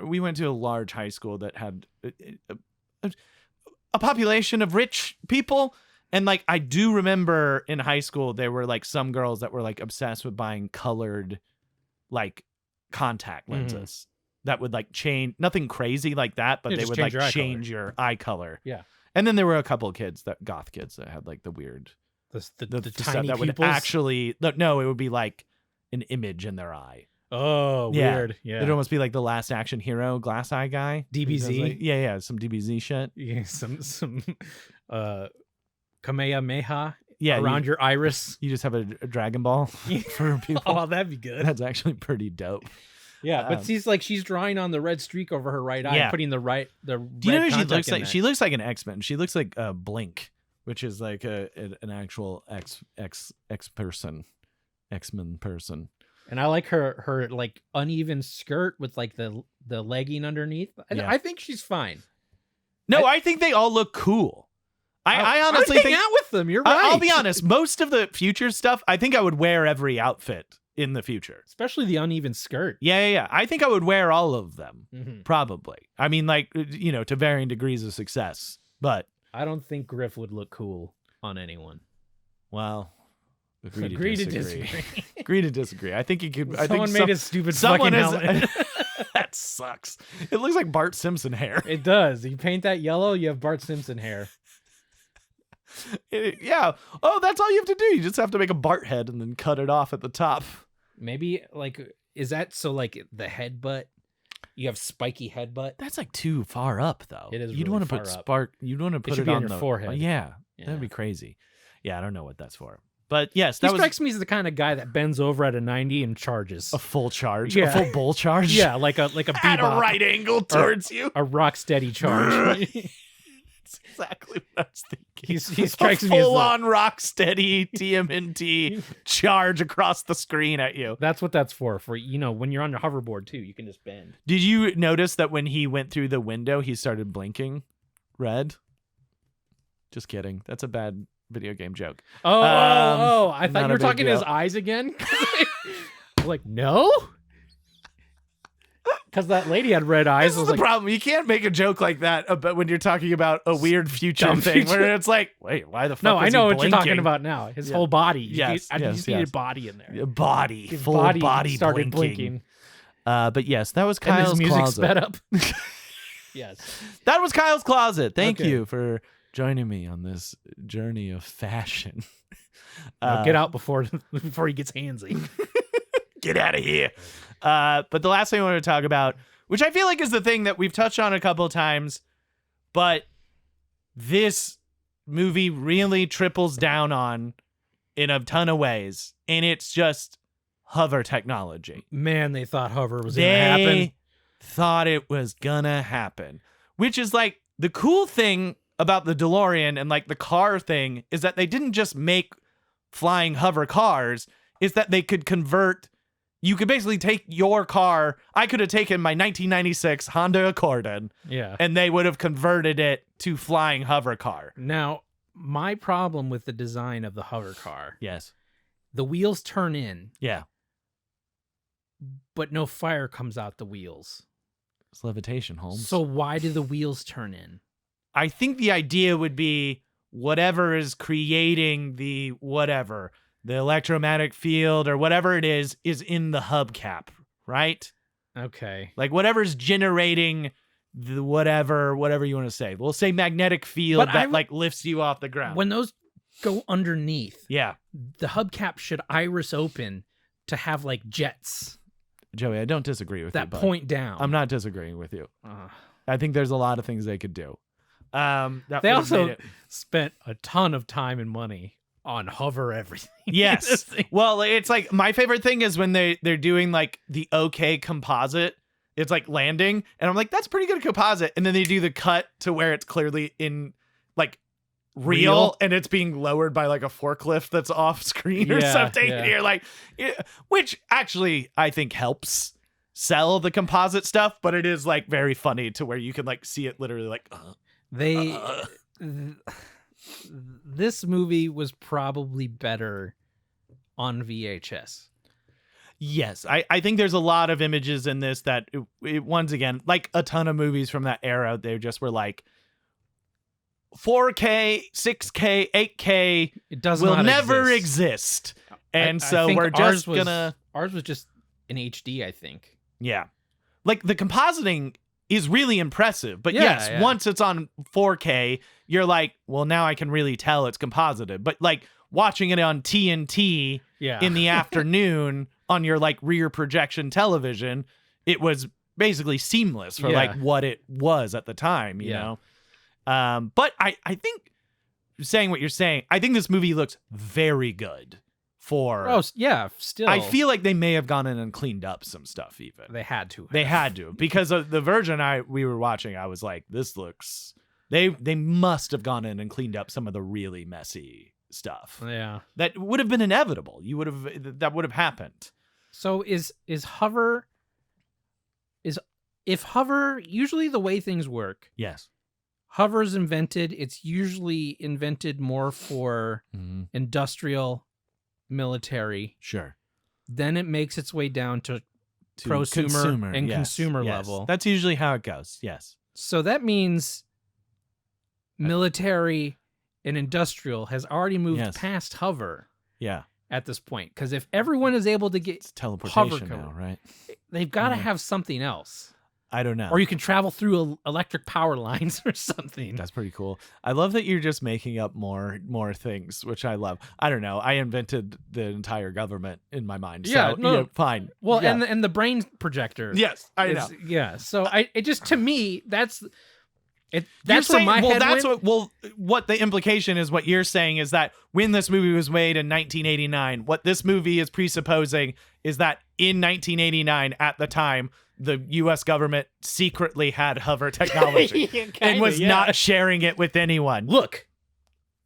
[SPEAKER 2] we went to a large high school that had a population of rich people. And like, I do remember in high school, there were like some girls that were like obsessed with buying colored like contact lenses that would like change, nothing crazy like that, but
[SPEAKER 3] Yeah,
[SPEAKER 2] they
[SPEAKER 3] just
[SPEAKER 2] would
[SPEAKER 3] change
[SPEAKER 2] like
[SPEAKER 3] your eye
[SPEAKER 2] change your eye color.
[SPEAKER 3] Yeah.
[SPEAKER 2] And then there were a couple of goth kids that had like the weird,
[SPEAKER 3] The
[SPEAKER 2] stuff
[SPEAKER 3] tiny
[SPEAKER 2] that would
[SPEAKER 3] pupils.
[SPEAKER 2] actually, no, it would be like an image in their eye.
[SPEAKER 3] Oh,
[SPEAKER 2] Yeah.
[SPEAKER 3] weird. Yeah.
[SPEAKER 2] It'd almost be like the Last Action Hero glass eye guy. Who does,
[SPEAKER 3] DBZ?
[SPEAKER 2] like- yeah, some DBZ shit.
[SPEAKER 3] Yeah, some Kamehameha
[SPEAKER 2] Yeah,
[SPEAKER 3] around your iris.
[SPEAKER 2] you just have a Dragon Ball for people.
[SPEAKER 3] Oh, that'd be good.
[SPEAKER 2] That's actually pretty dope.
[SPEAKER 3] Yeah, but
[SPEAKER 2] Um,
[SPEAKER 3] she's drawing on the red streak over her right eye,
[SPEAKER 2] Yeah.
[SPEAKER 3] and putting the
[SPEAKER 2] Do you know
[SPEAKER 3] red
[SPEAKER 2] who she
[SPEAKER 3] contact
[SPEAKER 2] looks
[SPEAKER 3] in
[SPEAKER 2] like?
[SPEAKER 3] that.
[SPEAKER 2] She looks like an X-Men. She looks like Blink, which is like an actual X-Men person.
[SPEAKER 3] And I like her like uneven skirt with like the legging underneath.
[SPEAKER 2] Yeah.
[SPEAKER 3] I think she's fine.
[SPEAKER 2] No, I think they all look cool. I honestly
[SPEAKER 3] I'd
[SPEAKER 2] think
[SPEAKER 3] hang out with them. You're right.
[SPEAKER 2] I'll be honest. Most of the future stuff, I think I would wear every outfit in the future.
[SPEAKER 3] especially the uneven skirt.
[SPEAKER 2] Yeah. I think I would wear all of them.
[SPEAKER 3] Mhm.
[SPEAKER 2] Probably. I mean, like, to varying degrees of success. But,
[SPEAKER 3] I don't think Griff would look cool on anyone.
[SPEAKER 2] well, agree to disagree. Agree to disagree. I think you could. I
[SPEAKER 3] Someone
[SPEAKER 2] think
[SPEAKER 3] made a stupid
[SPEAKER 2] someone
[SPEAKER 3] fucking
[SPEAKER 2] is.
[SPEAKER 3] helmet.
[SPEAKER 2] That sucks. It looks like Bart Simpson hair.
[SPEAKER 3] It does. You paint that yellow, you have Bart Simpson hair.
[SPEAKER 2] Yeah. Oh, that's all you have to do. You just have to make a Bart head and then cut it off at the top.
[SPEAKER 3] Maybe like is that so like the headbutt? You have spiky headbutt.
[SPEAKER 2] That's like too far up, though.
[SPEAKER 3] It is
[SPEAKER 2] You'd
[SPEAKER 3] really
[SPEAKER 2] want to
[SPEAKER 3] far
[SPEAKER 2] put
[SPEAKER 3] up.
[SPEAKER 2] spark. You'd want to put
[SPEAKER 3] should
[SPEAKER 2] it
[SPEAKER 3] be on
[SPEAKER 2] on
[SPEAKER 3] your
[SPEAKER 2] the
[SPEAKER 3] forehead.
[SPEAKER 2] Yeah,
[SPEAKER 3] Yeah.
[SPEAKER 2] that'd be crazy. Yeah, I don't know what that's for. But yes,
[SPEAKER 3] He
[SPEAKER 2] that was
[SPEAKER 3] strikes me as the kind of guy that bends over at a 90 and charges.
[SPEAKER 2] a full charge.
[SPEAKER 3] Yeah.
[SPEAKER 2] A full bull charge.
[SPEAKER 3] Yeah, like a
[SPEAKER 2] At a
[SPEAKER 3] bebop,
[SPEAKER 2] right angle towards you.
[SPEAKER 3] a rock steady charge.
[SPEAKER 2] That's exactly what I was thinking.
[SPEAKER 3] He strikes me as
[SPEAKER 2] full
[SPEAKER 3] the-
[SPEAKER 2] on rock steady TMNT charge across the screen at you.
[SPEAKER 3] That's what that's for. For when you're on your hoverboard too, you can just bend.
[SPEAKER 2] Did you notice that when he went through the window, he started blinking red? Just kidding. That's a bad video game joke.
[SPEAKER 3] Oh, I
[SPEAKER 2] not
[SPEAKER 3] thought
[SPEAKER 2] a
[SPEAKER 3] you were
[SPEAKER 2] big
[SPEAKER 3] talking to his
[SPEAKER 2] deal.
[SPEAKER 3] eyes again. I was like, no, because that lady had red eyes.
[SPEAKER 2] This
[SPEAKER 3] I
[SPEAKER 2] is
[SPEAKER 3] was
[SPEAKER 2] the
[SPEAKER 3] like,
[SPEAKER 2] problem. You can't make a joke like that about when you're talking about a weird future
[SPEAKER 3] Dumb
[SPEAKER 2] thing
[SPEAKER 3] future.
[SPEAKER 2] where it's like, wait, why the fuck
[SPEAKER 3] no,
[SPEAKER 2] was
[SPEAKER 3] I
[SPEAKER 2] he
[SPEAKER 3] know what you're talking
[SPEAKER 2] blinking?
[SPEAKER 3] about now. His
[SPEAKER 2] Yeah.
[SPEAKER 3] whole body.
[SPEAKER 2] Yes,
[SPEAKER 3] I
[SPEAKER 2] yes,
[SPEAKER 3] just needed
[SPEAKER 2] yes.
[SPEAKER 3] body in there.
[SPEAKER 2] Body,
[SPEAKER 3] His
[SPEAKER 2] full body
[SPEAKER 3] started
[SPEAKER 2] blinking. But yes, that was
[SPEAKER 3] and
[SPEAKER 2] Kyle's
[SPEAKER 3] his music
[SPEAKER 2] closet.
[SPEAKER 3] sped up. Yes.
[SPEAKER 2] That was Kyle's closet. Thank
[SPEAKER 3] Okay.
[SPEAKER 2] you for joining me on this journey of fashion.
[SPEAKER 3] Now get out before he gets handsy.
[SPEAKER 2] Get out of here. But the last thing I want to talk about, which I feel like is the thing that we've touched on a couple of times, but this movie really triples down on in a ton of ways, and it's just hover technology.
[SPEAKER 3] Man, they thought hover was going to happen.
[SPEAKER 2] They thought it was gonna happen, which is like the cool thing about the DeLorean and like the car thing is that they didn't just make flying hover cars, is that they could convert. You could basically take your car. I could have taken my 1996 Honda Accord
[SPEAKER 3] Yeah.
[SPEAKER 2] and they would have converted it to flying hover car.
[SPEAKER 3] Now, my problem with the design of the hover car
[SPEAKER 2] Yes.
[SPEAKER 3] The wheels turn in,
[SPEAKER 2] Yeah.
[SPEAKER 3] but no fire comes out the wheels.
[SPEAKER 2] It's levitation, Holmes.
[SPEAKER 3] So why do the wheels turn in?
[SPEAKER 2] I think the idea would be whatever is creating the electromagnetic field or whatever it is in the hubcap, right?
[SPEAKER 3] Okay.
[SPEAKER 2] Like whatever's generating the whatever you want to say. We'll say magnetic field
[SPEAKER 3] But
[SPEAKER 2] that like lifts you off the ground.
[SPEAKER 3] When those go underneath,
[SPEAKER 2] Yeah.
[SPEAKER 3] the hubcap should iris open to have like jets
[SPEAKER 2] Joey, I don't disagree with you.
[SPEAKER 3] that
[SPEAKER 2] bud.
[SPEAKER 3] point down.
[SPEAKER 2] I'm not disagreeing with you.
[SPEAKER 3] Uh,
[SPEAKER 2] I think there's a lot of things they could do. That
[SPEAKER 3] they
[SPEAKER 2] would've
[SPEAKER 3] also
[SPEAKER 2] made it-
[SPEAKER 3] spent a ton of time and money on hover everything.
[SPEAKER 2] Yes.
[SPEAKER 3] This thing-
[SPEAKER 2] Well, it's like my favorite thing is when they're doing like the OK composite. It's like landing, and I'm like, that's pretty good composite. And then they do the cut to where it's clearly in like real. And it's being lowered by like a forklift that's off screen or
[SPEAKER 3] Yeah,
[SPEAKER 2] something.
[SPEAKER 3] yeah.
[SPEAKER 2] And you're like, which actually I think helps sell the composite stuff, but it is like very funny to where you can like see it literally like.
[SPEAKER 3] They this movie was probably better on VHS.
[SPEAKER 2] Yes, I think there's a lot of images in this that once again, like a ton of movies from that era, they just were like 4K, 6K, 8K
[SPEAKER 3] It does
[SPEAKER 2] will
[SPEAKER 3] not
[SPEAKER 2] never exist. And
[SPEAKER 3] I
[SPEAKER 2] so
[SPEAKER 3] think
[SPEAKER 2] we're
[SPEAKER 3] ours
[SPEAKER 2] just
[SPEAKER 3] was-
[SPEAKER 2] gonna
[SPEAKER 3] Ours was just an HD, I think.
[SPEAKER 2] yeah. Like the compositing is really impressive, but
[SPEAKER 3] Yeah,
[SPEAKER 2] yes,
[SPEAKER 3] yeah.
[SPEAKER 2] once it's on 4K, you're like, well, now I can really tell it's composited. But like watching it on TNT
[SPEAKER 3] Yeah.
[SPEAKER 2] in the afternoon on your like rear projection television, it was basically seamless for
[SPEAKER 3] Yeah.
[SPEAKER 2] like what it was at the time, you
[SPEAKER 3] Yeah.
[SPEAKER 2] know? But I think saying what you're saying, I think this movie looks very good for,
[SPEAKER 3] yeah, still.
[SPEAKER 2] I feel like they may have gone in and cleaned up some stuff even.
[SPEAKER 3] they had to.
[SPEAKER 2] They had to, because of the version we were watching, I was like, this looks, they must have gone in and cleaned up some of the really messy stuff.
[SPEAKER 3] Yeah.
[SPEAKER 2] That would have been inevitable. That would have happened.
[SPEAKER 3] So is hover if hover, usually the way things work,
[SPEAKER 2] Yes.
[SPEAKER 3] hover's invented, it's usually invented more for industrial, military.
[SPEAKER 2] Sure.
[SPEAKER 3] Then it makes its way down to
[SPEAKER 2] To
[SPEAKER 3] prosumer and
[SPEAKER 2] yes,
[SPEAKER 3] consumer
[SPEAKER 2] yes.
[SPEAKER 3] level.
[SPEAKER 2] That's usually how it goes. Yes.
[SPEAKER 3] So that means military and industrial has already moved
[SPEAKER 2] Yes.
[SPEAKER 3] past hover
[SPEAKER 2] Yeah.
[SPEAKER 3] at this point. Because if everyone is able to get,
[SPEAKER 2] It's teleportation
[SPEAKER 3] Hover
[SPEAKER 2] now, right?
[SPEAKER 3] they've got to
[SPEAKER 2] Yeah.
[SPEAKER 3] have something else.
[SPEAKER 2] I don't know.
[SPEAKER 3] Or you can travel through electric power lines or something.
[SPEAKER 2] That's pretty cool. I love that you're just making up more things, which I love. I don't know. I invented the entire government in my mind.
[SPEAKER 3] Yeah,
[SPEAKER 2] So,
[SPEAKER 3] no.
[SPEAKER 2] you know, fine.
[SPEAKER 3] Well,
[SPEAKER 2] yeah.
[SPEAKER 3] and the brain projector.
[SPEAKER 2] Yes, I know.
[SPEAKER 3] Yeah. So it just, to me, that's
[SPEAKER 2] You're
[SPEAKER 3] that's where
[SPEAKER 2] saying-
[SPEAKER 3] my
[SPEAKER 2] well,
[SPEAKER 3] head
[SPEAKER 2] that's
[SPEAKER 3] went.
[SPEAKER 2] what the implication is. What you're saying is that when this movie was made in 1989, what this movie is presupposing is that in 1989, at the time, the U.S. government secretly had hover technology and
[SPEAKER 3] Kinda,
[SPEAKER 2] was
[SPEAKER 3] yeah.
[SPEAKER 2] not sharing it with anyone.
[SPEAKER 3] Look,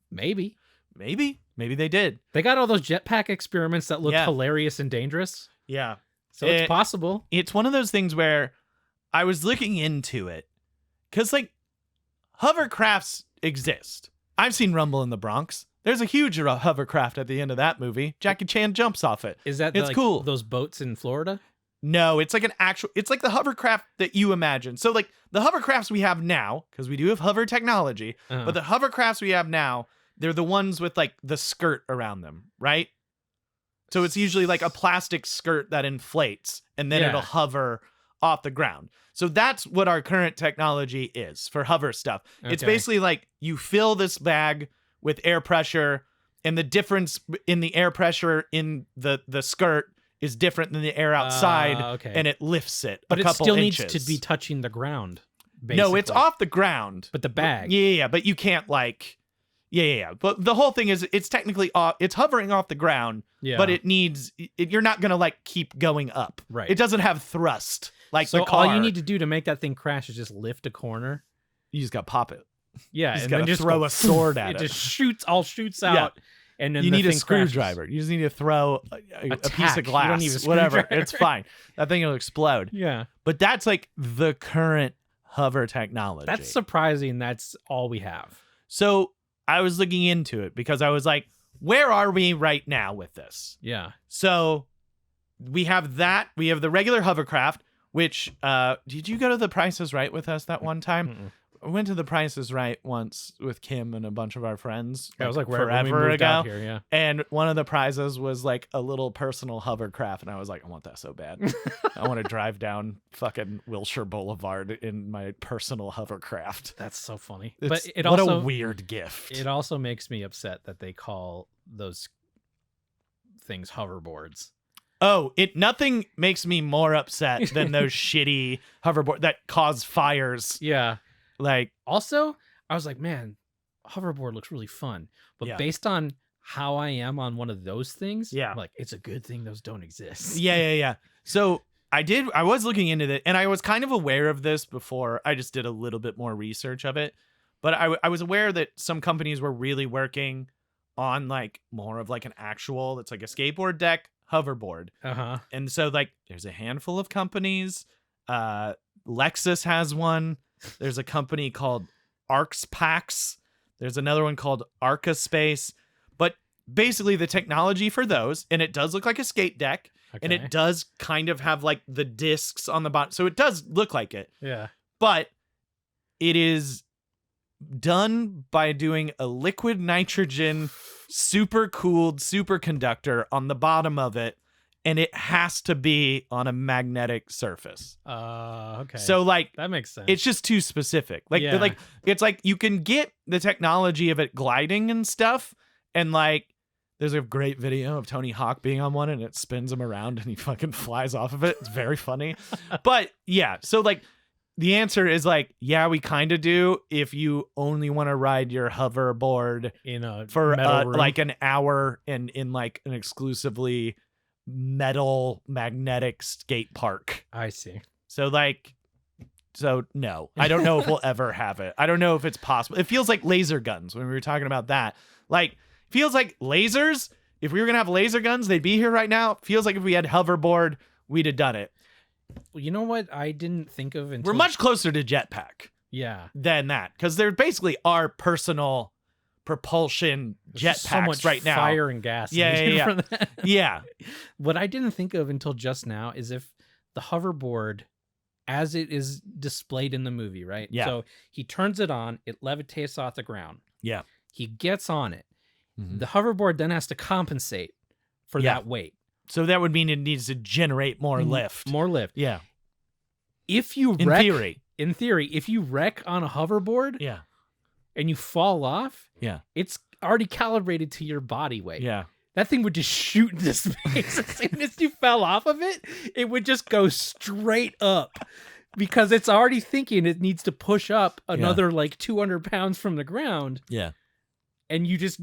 [SPEAKER 3] maybe
[SPEAKER 2] Maybe they did.
[SPEAKER 3] they got all those jetpack experiments that looked
[SPEAKER 2] Yeah.
[SPEAKER 3] hilarious and dangerous.
[SPEAKER 2] Yeah.
[SPEAKER 3] So it's possible.
[SPEAKER 2] It's one of those things where I was looking into it because, like, hovercrafts exist. I've seen Rumble in the Bronx. There's a huge hovercraft at the end of that movie. Jackie Chan jumps off it.
[SPEAKER 3] Is that
[SPEAKER 2] It's
[SPEAKER 3] like
[SPEAKER 2] cool.
[SPEAKER 3] those boats in Florida?
[SPEAKER 2] No, it's like it's like the hovercraft that you imagine. So, like, the hovercrafts we have now, because we do have hover technology,
[SPEAKER 3] Uh-huh.
[SPEAKER 2] but the hovercrafts we have now, they're the ones with, like, the skirt around them, right? So it's usually like a plastic skirt that inflates, and then
[SPEAKER 3] Yeah.
[SPEAKER 2] it'll hover off the ground. So that's what our current technology is for hover stuff. It's
[SPEAKER 3] Okay.
[SPEAKER 2] basically like you fill this bag with air pressure, and the difference in the air pressure in the skirt is different than the air outside,
[SPEAKER 3] okay.
[SPEAKER 2] and it lifts it
[SPEAKER 3] But
[SPEAKER 2] a
[SPEAKER 3] it
[SPEAKER 2] couple
[SPEAKER 3] still
[SPEAKER 2] inches.
[SPEAKER 3] needs to be touching the ground.
[SPEAKER 2] No, it's
[SPEAKER 3] basically.
[SPEAKER 2] off the ground.
[SPEAKER 3] But the bag.
[SPEAKER 2] Yeah, but you can't like, yeah. But the whole thing is, it's technically off. It's hovering off the ground,
[SPEAKER 3] Yeah.
[SPEAKER 2] but it needs. You're not gonna like keep going up.
[SPEAKER 3] Right.
[SPEAKER 2] It doesn't have thrust like
[SPEAKER 3] so
[SPEAKER 2] the car.
[SPEAKER 3] all you need to do to make that thing crash is just lift a corner.
[SPEAKER 2] You just got to pop it.
[SPEAKER 3] Yeah,
[SPEAKER 2] You just
[SPEAKER 3] and
[SPEAKER 2] gotta
[SPEAKER 3] then just
[SPEAKER 2] throw
[SPEAKER 3] go
[SPEAKER 2] a sword at
[SPEAKER 3] it.
[SPEAKER 2] it.
[SPEAKER 3] Just shoots
[SPEAKER 2] Yeah.
[SPEAKER 3] out, and then
[SPEAKER 2] You
[SPEAKER 3] the
[SPEAKER 2] need a
[SPEAKER 3] thing crashes.
[SPEAKER 2] screwdriver. You just need to throw a piece
[SPEAKER 3] tack.
[SPEAKER 2] of
[SPEAKER 3] You
[SPEAKER 2] glass.
[SPEAKER 3] don't need a
[SPEAKER 2] Whatever.
[SPEAKER 3] screwdriver.
[SPEAKER 2] It's fine. That thing will explode.
[SPEAKER 3] Yeah,
[SPEAKER 2] But that's like the current hover technology.
[SPEAKER 3] that's surprising. That's all we have.
[SPEAKER 2] So I was looking into it because I was like, where are we right now with this?
[SPEAKER 3] Yeah.
[SPEAKER 2] So we have that. We have the regular hovercraft, which did you go to the Price is Right with us that one time?
[SPEAKER 3] Mm-mm.
[SPEAKER 2] I went to the Price is Right once with Kim and a bunch of our friends.
[SPEAKER 3] Yeah, it was like when we
[SPEAKER 2] forever
[SPEAKER 3] moved
[SPEAKER 2] ago.
[SPEAKER 3] out here, yeah.
[SPEAKER 2] And one of the prizes was like a little personal hovercraft. And I was like, I want that so bad. I want to drive down fucking Wilshire Boulevard in my personal hovercraft.
[SPEAKER 3] That's so funny.
[SPEAKER 2] It's,
[SPEAKER 3] But it
[SPEAKER 2] what
[SPEAKER 3] also
[SPEAKER 2] a weird gift.
[SPEAKER 3] it also makes me upset that they call those things hoverboards.
[SPEAKER 2] Oh, nothing makes me more upset than those shitty hoverboard that cause fires.
[SPEAKER 3] Yeah.
[SPEAKER 2] Like,
[SPEAKER 3] Also, I was like, man, hoverboard looks really fun. But
[SPEAKER 2] Yeah.
[SPEAKER 3] based on how I am on one of those things,
[SPEAKER 2] Yeah.
[SPEAKER 3] I'm like, it's a good thing those don't exist.
[SPEAKER 2] yeah. So I was looking into it, and I was kind of aware of this before. I just did a little bit more research of it. But I was aware that some companies were really working on like more of like an actual, it's like a skateboard deck hoverboard.
[SPEAKER 3] Uh-huh.
[SPEAKER 2] And so like there's a handful of companies. Lexus has one. There's a company called ArxPax. There's another one called Arcaspace. But basically the technology for those, and it does look like a skate deck, and
[SPEAKER 3] Okay.
[SPEAKER 2] it does kind of have like the discs on the bottom. So it does look like it.
[SPEAKER 3] Yeah.
[SPEAKER 2] But it is done by doing a liquid nitrogen super cooled superconductor on the bottom of it, and it has to be on a magnetic surface.
[SPEAKER 3] Okay.
[SPEAKER 2] So like
[SPEAKER 3] that makes sense.
[SPEAKER 2] it's just too specific. Like
[SPEAKER 3] Yeah.
[SPEAKER 2] like it's like you can get the technology of it gliding and stuff, and like there's a great video of Tony Hawk being on one and it spins him around and he fucking flies off of it. It's very funny. But yeah, so like the answer is like, yeah, we kind of do if you only want to ride your hoverboard
[SPEAKER 3] in a
[SPEAKER 2] for
[SPEAKER 3] metal room.
[SPEAKER 2] like an hour and in like an exclusively metal magnetic skate park.
[SPEAKER 3] I see.
[SPEAKER 2] So like, so no, I don't know if we'll ever have it. I don't know if it's possible. It feels like laser guns when we were talking about that. Like, feels like lasers. If we were gonna have laser guns, they'd be here right now. Feels like if we had hoverboard, we'd have done it.
[SPEAKER 3] Well, you know what I didn't think of until
[SPEAKER 2] We're much closer to jetpack
[SPEAKER 3] yeah.
[SPEAKER 2] than that because they're basically our personal propulsion
[SPEAKER 3] There's just so
[SPEAKER 2] jetpacks
[SPEAKER 3] much
[SPEAKER 2] right now.
[SPEAKER 3] fire and gas.
[SPEAKER 2] Yeah,
[SPEAKER 3] needed
[SPEAKER 2] yeah,
[SPEAKER 3] for that.
[SPEAKER 2] Yeah,
[SPEAKER 3] What I didn't think of until just now is if the hoverboard, as it is displayed in the movie, right?
[SPEAKER 2] Yeah.
[SPEAKER 3] So he turns it on, it levitates off the ground.
[SPEAKER 2] Yeah.
[SPEAKER 3] He gets on it.
[SPEAKER 2] Mhm.
[SPEAKER 3] The hoverboard then has to compensate for
[SPEAKER 2] Yeah.
[SPEAKER 3] that weight.
[SPEAKER 2] So that would mean it needs to generate more lift.
[SPEAKER 3] More lift.
[SPEAKER 2] Yeah,
[SPEAKER 3] If you
[SPEAKER 2] in
[SPEAKER 3] wreck,
[SPEAKER 2] theory.
[SPEAKER 3] in theory, if you wreck on a hoverboard
[SPEAKER 2] Yeah,
[SPEAKER 3] and you fall off,
[SPEAKER 2] yeah,
[SPEAKER 3] it's already calibrated to your body weight.
[SPEAKER 2] yeah.
[SPEAKER 3] That thing would just shoot into space. As soon as you fell off of it, it would just go straight up because it's already thinking it needs to push up another like 200 pounds from the ground,
[SPEAKER 2] Yeah.
[SPEAKER 3] and you just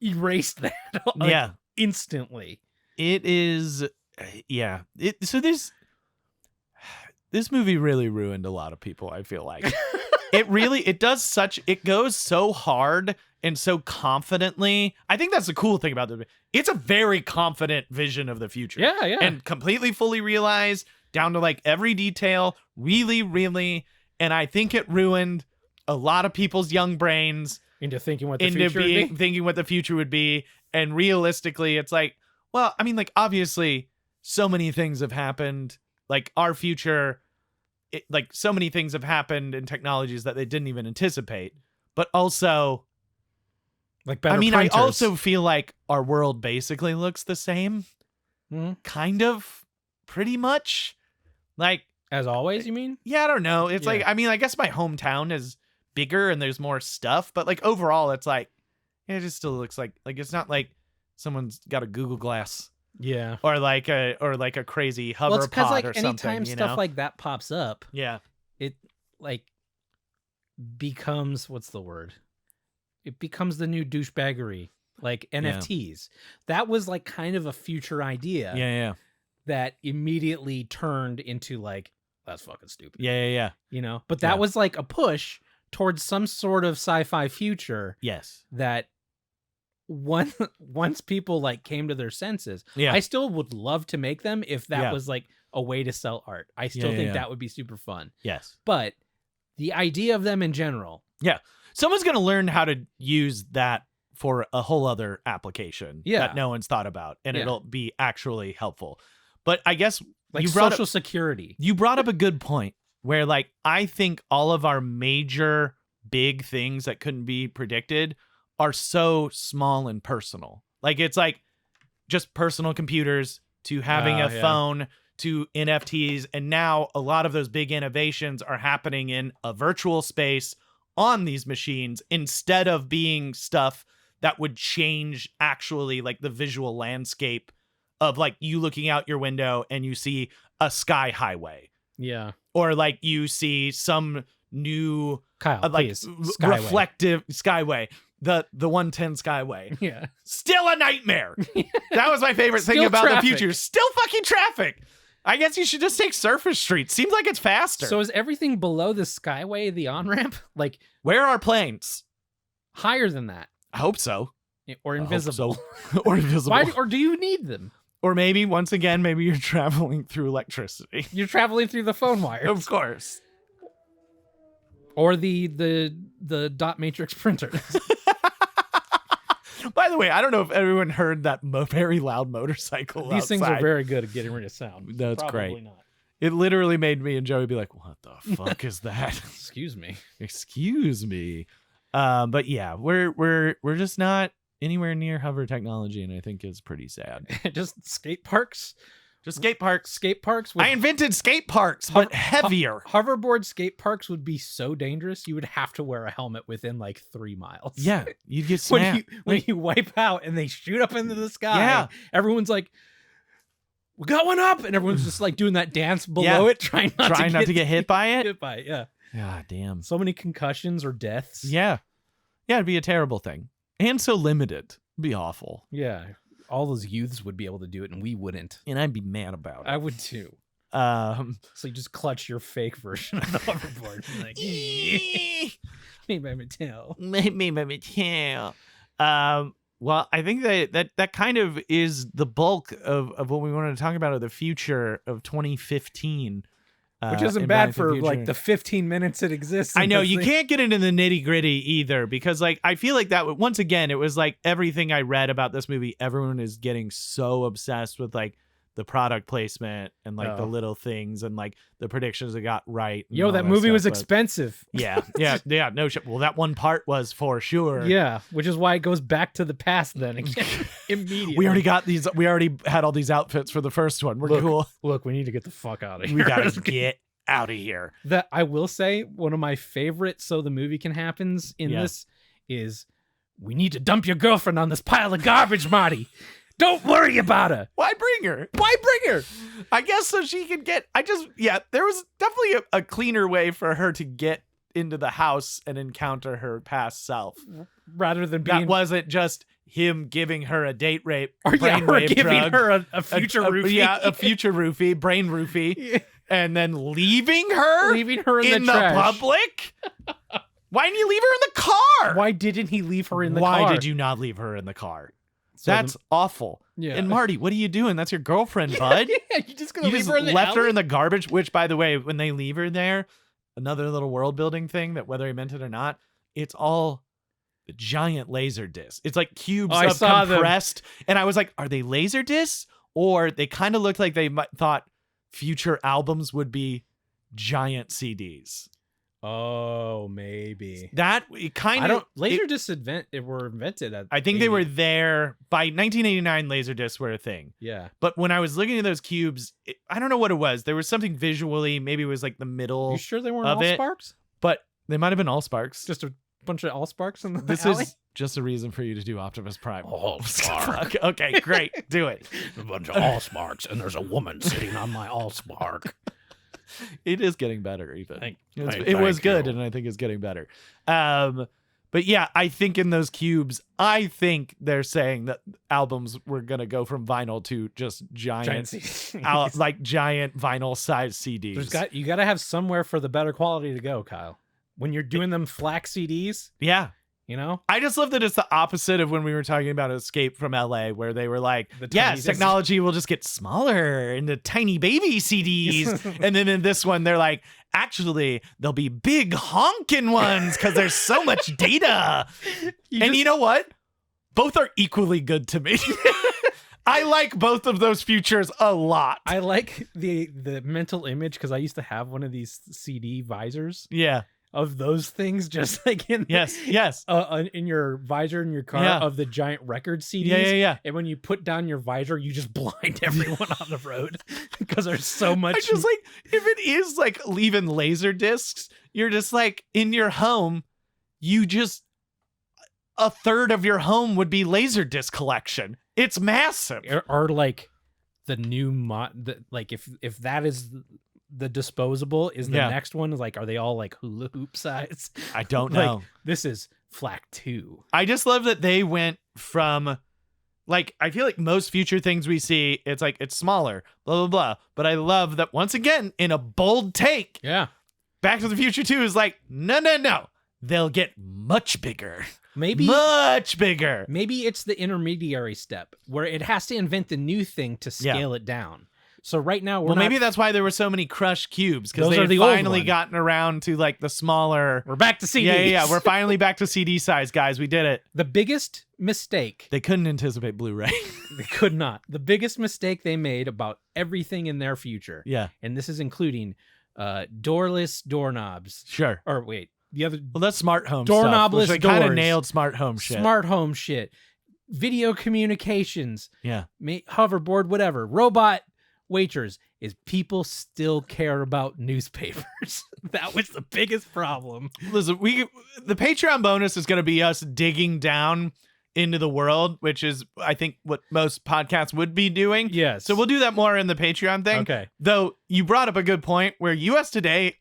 [SPEAKER 3] erased that like,
[SPEAKER 2] Yeah.
[SPEAKER 3] instantly.
[SPEAKER 2] It is, yeah. So this movie really ruined a lot of people, I feel like. it goes so hard and so confidently. I think that's the cool thing about the movie. It's a very confident vision of the future.
[SPEAKER 3] Yeah, yeah.
[SPEAKER 2] And completely fully realized down to like every detail, really, really. And I think it ruined a lot of people's young brains
[SPEAKER 3] Into thinking what the
[SPEAKER 2] into
[SPEAKER 3] future would be.
[SPEAKER 2] thinking what the future would be. And realistically, it's like, well, I mean, like, obviously, so many things have happened. Like, our future, like, so many things have happened in technologies that they didn't even anticipate. But also,
[SPEAKER 3] Like better
[SPEAKER 2] I mean,
[SPEAKER 3] printers.
[SPEAKER 2] I also feel like our world basically looks the same.
[SPEAKER 3] Mhm.
[SPEAKER 2] Kind of, pretty much. Like,
[SPEAKER 3] As always, you mean?
[SPEAKER 2] yeah, I don't know. It's like,
[SPEAKER 3] Yeah.
[SPEAKER 2] I mean, I guess my hometown is bigger and there's more stuff, but like overall, it's like, it just still looks like it's not like someone's got a Google Glass
[SPEAKER 3] Yeah.
[SPEAKER 2] or like a crazy hover
[SPEAKER 3] Well, it's because
[SPEAKER 2] pod
[SPEAKER 3] like
[SPEAKER 2] or something.
[SPEAKER 3] anytime
[SPEAKER 2] You
[SPEAKER 3] stuff
[SPEAKER 2] know?
[SPEAKER 3] like that pops up,
[SPEAKER 2] Yeah,
[SPEAKER 3] it like becomes what's the word? It becomes the new douchebaggery, like NFTs. That was like kind of a future idea
[SPEAKER 2] yeah,
[SPEAKER 3] that immediately turned into like that's fucking stupid,
[SPEAKER 2] yeah.
[SPEAKER 3] you know. But that
[SPEAKER 2] Yeah.
[SPEAKER 3] was like a push towards some sort of sci-fi future
[SPEAKER 2] Yes,
[SPEAKER 3] that once people like came to their senses.
[SPEAKER 2] yeah,
[SPEAKER 3] I still would love to make them if that
[SPEAKER 2] Yeah.
[SPEAKER 3] was like a way to sell art. I still
[SPEAKER 2] Yeah,
[SPEAKER 3] think
[SPEAKER 2] yeah.
[SPEAKER 3] that would be super fun.
[SPEAKER 2] yes.
[SPEAKER 3] But the idea of them in general,
[SPEAKER 2] Someone's gonna learn how to use that for a whole other application
[SPEAKER 3] Yeah.
[SPEAKER 2] that no one's thought about, and
[SPEAKER 3] Yeah.
[SPEAKER 2] it'll be actually helpful. But I guess
[SPEAKER 3] Like
[SPEAKER 2] you brought
[SPEAKER 3] social
[SPEAKER 2] up,
[SPEAKER 3] security.
[SPEAKER 2] you brought up a good point where, like, I think all of our major big things that couldn't be predicted are so small and personal. Like, it's like just personal computers to having a
[SPEAKER 3] Yeah.
[SPEAKER 2] phone to NFTs. And now a lot of those big innovations are happening in a virtual space on these machines instead of being stuff that would change actually like the visual landscape of like you looking out your window and you see a sky highway,
[SPEAKER 3] Yeah.
[SPEAKER 2] or like you see some new
[SPEAKER 3] Kyle,
[SPEAKER 2] like
[SPEAKER 3] please. Skyway.
[SPEAKER 2] reflective skyway, the 110 skyway.
[SPEAKER 3] Yeah.
[SPEAKER 2] Still a nightmare. That was my favorite thing
[SPEAKER 3] Still
[SPEAKER 2] about
[SPEAKER 3] traffic.
[SPEAKER 2] the future. Still fucking traffic. I guess you should just take surface streets. Seems like it's faster.
[SPEAKER 3] So is everything below the skyway the on-ramp? Like
[SPEAKER 2] where are planes?
[SPEAKER 3] higher than that?
[SPEAKER 2] I hope so.
[SPEAKER 3] Or
[SPEAKER 2] I hope
[SPEAKER 3] invisible?
[SPEAKER 2] so. Or invisible.
[SPEAKER 3] Why, or do you need them?
[SPEAKER 2] Or maybe, once again, maybe you're traveling through electricity.
[SPEAKER 3] You're traveling through the phone wires.
[SPEAKER 2] Of course.
[SPEAKER 3] Or the dot matrix printers.
[SPEAKER 2] By the way, I don't know if everyone heard that very loud motorcycle
[SPEAKER 3] These things are
[SPEAKER 2] outside.
[SPEAKER 3] very good at getting rid of sound.
[SPEAKER 2] That's
[SPEAKER 3] Probably
[SPEAKER 2] great.
[SPEAKER 3] Not.
[SPEAKER 2] It literally made me and Joey be like, what the fuck is that?
[SPEAKER 3] Excuse me.
[SPEAKER 2] Excuse me. But yeah, we're just not anywhere near hover technology, and I think it's pretty sad.
[SPEAKER 3] Just skate parks.
[SPEAKER 2] Just skate parks.
[SPEAKER 3] Skate parks. With
[SPEAKER 2] I invented skate parks, but heavier.
[SPEAKER 3] hoverboard skate parks would be so dangerous. You would have to wear a helmet within like 3 miles.
[SPEAKER 2] Yeah, you'd get
[SPEAKER 3] When
[SPEAKER 2] smacked.
[SPEAKER 3] when you wipe out and they shoot up into the sky,
[SPEAKER 2] Yeah.
[SPEAKER 3] everyone's like, "We got one up," and everyone's just like doing that dance below
[SPEAKER 2] Yeah.
[SPEAKER 3] it, trying not to
[SPEAKER 2] get hit by it.
[SPEAKER 3] hit by it. Yeah,
[SPEAKER 2] God damn.
[SPEAKER 3] so many concussions or deaths.
[SPEAKER 2] Yeah. Yeah, it'd be a terrible thing. And so limited. It'd be awful.
[SPEAKER 3] Yeah. All those youths would be able to do it, and we wouldn't.
[SPEAKER 2] And I'd be mad about it.
[SPEAKER 3] I would too.
[SPEAKER 2] Um
[SPEAKER 3] So you just clutch your fake version of the hoverboard. And like, me by Mattel.
[SPEAKER 2] maybe too. Well, I think that kind of is the bulk of what we wanted to talk about of the future of 2015.
[SPEAKER 3] Which isn't
[SPEAKER 2] in
[SPEAKER 3] bad
[SPEAKER 2] Back to
[SPEAKER 3] for
[SPEAKER 2] the
[SPEAKER 3] like
[SPEAKER 2] Future.
[SPEAKER 3] the 15 minutes it exists.
[SPEAKER 2] I
[SPEAKER 3] in
[SPEAKER 2] know
[SPEAKER 3] this
[SPEAKER 2] you
[SPEAKER 3] thing.
[SPEAKER 2] can't get into the nitty gritty either, because like I feel like that once again it was like everything I read about this movie, everyone is getting so obsessed with like the product placement and like the
[SPEAKER 3] Oh.
[SPEAKER 2] little things and like the predictions that got right. and
[SPEAKER 3] Yo,
[SPEAKER 2] all
[SPEAKER 3] that movie
[SPEAKER 2] stuff,
[SPEAKER 3] was
[SPEAKER 2] but-
[SPEAKER 3] expensive.
[SPEAKER 2] Yeah, no shit. Well, that one part was for sure.
[SPEAKER 3] Yeah, which is why it goes back to the past then again. Immediately.
[SPEAKER 2] We already got these. We already had all these outfits for the first one. We're
[SPEAKER 3] Look,
[SPEAKER 2] cool.
[SPEAKER 3] Look, we need to get the fuck out of here.
[SPEAKER 2] We gotta get out of here.
[SPEAKER 3] That I will say, one of my favorite so the movie can happens in
[SPEAKER 2] Yeah.
[SPEAKER 3] this is we need to dump your girlfriend on this pile of garbage, Marty. Don't worry about her.
[SPEAKER 2] Why bring her?
[SPEAKER 3] Why bring her?
[SPEAKER 2] I guess so she can get. There was definitely a cleaner way for her to get into the house and encounter her past self.
[SPEAKER 3] Rather than
[SPEAKER 2] That
[SPEAKER 3] being
[SPEAKER 2] wasn't just him giving her a date rape,
[SPEAKER 3] or yeah, or
[SPEAKER 2] brainwave
[SPEAKER 3] giving
[SPEAKER 2] drug,
[SPEAKER 3] her a future roofie.
[SPEAKER 2] Yeah, a future roofie, brain roofie, and then leaving her
[SPEAKER 3] leaving her
[SPEAKER 2] in
[SPEAKER 3] the trash.
[SPEAKER 2] public. Why didn't you leave her in the car?
[SPEAKER 3] Why didn't he leave her in the
[SPEAKER 2] Why
[SPEAKER 3] car?
[SPEAKER 2] did you not leave her in the car?
[SPEAKER 3] So
[SPEAKER 2] That's awful.
[SPEAKER 3] yeah.
[SPEAKER 2] And Marty, what are you doing? That's your girlfriend, bud.
[SPEAKER 3] yeah, you just gonna
[SPEAKER 2] You
[SPEAKER 3] leave
[SPEAKER 2] just
[SPEAKER 3] her in the
[SPEAKER 2] left her
[SPEAKER 3] alley?
[SPEAKER 2] in the garbage, which, by the way, when they leave her there, another little world building thing that whether he meant it or not, it's all giant laser discs. It's like cubes
[SPEAKER 3] Oh, I
[SPEAKER 2] of
[SPEAKER 3] saw them.
[SPEAKER 2] compressed. And I was like, are they laser discs? Or they kind of looked like they thought future albums would be giant CDs.
[SPEAKER 3] Oh, maybe.
[SPEAKER 2] That it kind
[SPEAKER 3] I
[SPEAKER 2] of
[SPEAKER 3] don't. Laser discs were invented at.
[SPEAKER 2] I think they were
[SPEAKER 3] 80.
[SPEAKER 2] there by 1989. Laser discs were a thing.
[SPEAKER 3] Yeah.
[SPEAKER 2] But when I was looking at those cubes, I don't know what it was. There was something visually, maybe it was like the middle,
[SPEAKER 3] You sure they weren't
[SPEAKER 2] of
[SPEAKER 3] all
[SPEAKER 2] it.
[SPEAKER 3] sparks?
[SPEAKER 2] but they might have been all sparks.
[SPEAKER 3] Just a bunch of all sparks in the
[SPEAKER 2] This
[SPEAKER 3] alley?
[SPEAKER 2] is just a reason for you to do Optimus Prime.
[SPEAKER 3] All spark.
[SPEAKER 2] Fuck. Okay, great. Do it.
[SPEAKER 3] a bunch of all sparks, and there's a woman sitting on my all spark.
[SPEAKER 2] It is getting better, even.
[SPEAKER 3] Thank-
[SPEAKER 2] it was good, and I think it's getting better. But yeah, I think in those cubes, I think they're saying that albums were gonna go from vinyl to just giant, like giant vinyl size CDs.
[SPEAKER 3] You got to have somewhere for the better quality to go, Kyle. When you're doing them FLAC CDs,
[SPEAKER 2] Yeah.
[SPEAKER 3] you know,
[SPEAKER 2] I just love that it's the opposite of when we were talking about Escape from LA, where they were like,
[SPEAKER 3] The
[SPEAKER 2] yes,
[SPEAKER 3] tiny disc.
[SPEAKER 2] technology will just get smaller into tiny baby CDs. And then in this one, they're like, actually, there'll be big honking ones because there's so much data. You know what? both are equally good to me. I like both of those futures a lot.
[SPEAKER 3] I like the mental image because I used to have one of these CD visors
[SPEAKER 2] Yeah.
[SPEAKER 3] of those things, just like in
[SPEAKER 2] Yes. Yes.
[SPEAKER 3] in your visor in your car
[SPEAKER 2] Yeah.
[SPEAKER 3] of the giant record CDs.
[SPEAKER 2] Yeah.
[SPEAKER 3] And when you put down your visor, you just blind everyone on the road because there's so much.
[SPEAKER 2] I just like, if it is like leaving laser discs, you're just like in your home, you just, a third of your home would be laser disc collection. It's massive.
[SPEAKER 3] or like the new like if that is the disposable, is the
[SPEAKER 2] Yeah.
[SPEAKER 3] next one like, are they all like hula hoop size?
[SPEAKER 2] I don't
[SPEAKER 3] Like,
[SPEAKER 2] know.
[SPEAKER 3] this is FLAC 2.
[SPEAKER 2] I just love that they went from, like, I feel like most future things we see, it's like, it's smaller, blah, blah, blah. But I love that once again, in a bold take,
[SPEAKER 3] Yeah.
[SPEAKER 2] Back to the Future 2 is like, no. They'll get much bigger.
[SPEAKER 3] Maybe
[SPEAKER 2] Much bigger.
[SPEAKER 3] maybe it's the intermediary step where it has to invent the new thing to scale it down. So right now we're
[SPEAKER 2] Well,
[SPEAKER 3] not,
[SPEAKER 2] maybe that's why there were so many crushed cubes, because
[SPEAKER 3] Those
[SPEAKER 2] they
[SPEAKER 3] are
[SPEAKER 2] had
[SPEAKER 3] the old
[SPEAKER 2] finally
[SPEAKER 3] one.
[SPEAKER 2] gotten around to like the smaller.
[SPEAKER 3] we're back to CDs.
[SPEAKER 2] Yeah. We're finally back to CD size, guys. We did it.
[SPEAKER 3] The biggest mistake
[SPEAKER 2] They couldn't anticipate Blu-ray.
[SPEAKER 3] they could not. The biggest mistake they made about everything in their future,
[SPEAKER 2] Yeah,
[SPEAKER 3] and this is including doorless doorknobs.
[SPEAKER 2] sure.
[SPEAKER 3] Or wait, the other
[SPEAKER 2] Well, that's smart home
[SPEAKER 3] Doorknobless
[SPEAKER 2] stuff. Which they kind of
[SPEAKER 3] doors.
[SPEAKER 2] nailed smart home shit.
[SPEAKER 3] smart home shit, video communications,
[SPEAKER 2] Yeah.
[SPEAKER 3] hoverboard, whatever, robot waiters, is people still care about newspapers. That was the biggest problem.
[SPEAKER 2] Listen, the Patreon bonus is going to be us digging down into the world, which is, I think, what most podcasts would be doing.
[SPEAKER 3] Yes.
[SPEAKER 2] So we'll do that more in the Patreon thing.
[SPEAKER 3] Okay.
[SPEAKER 2] Though you brought up a good point where US Today,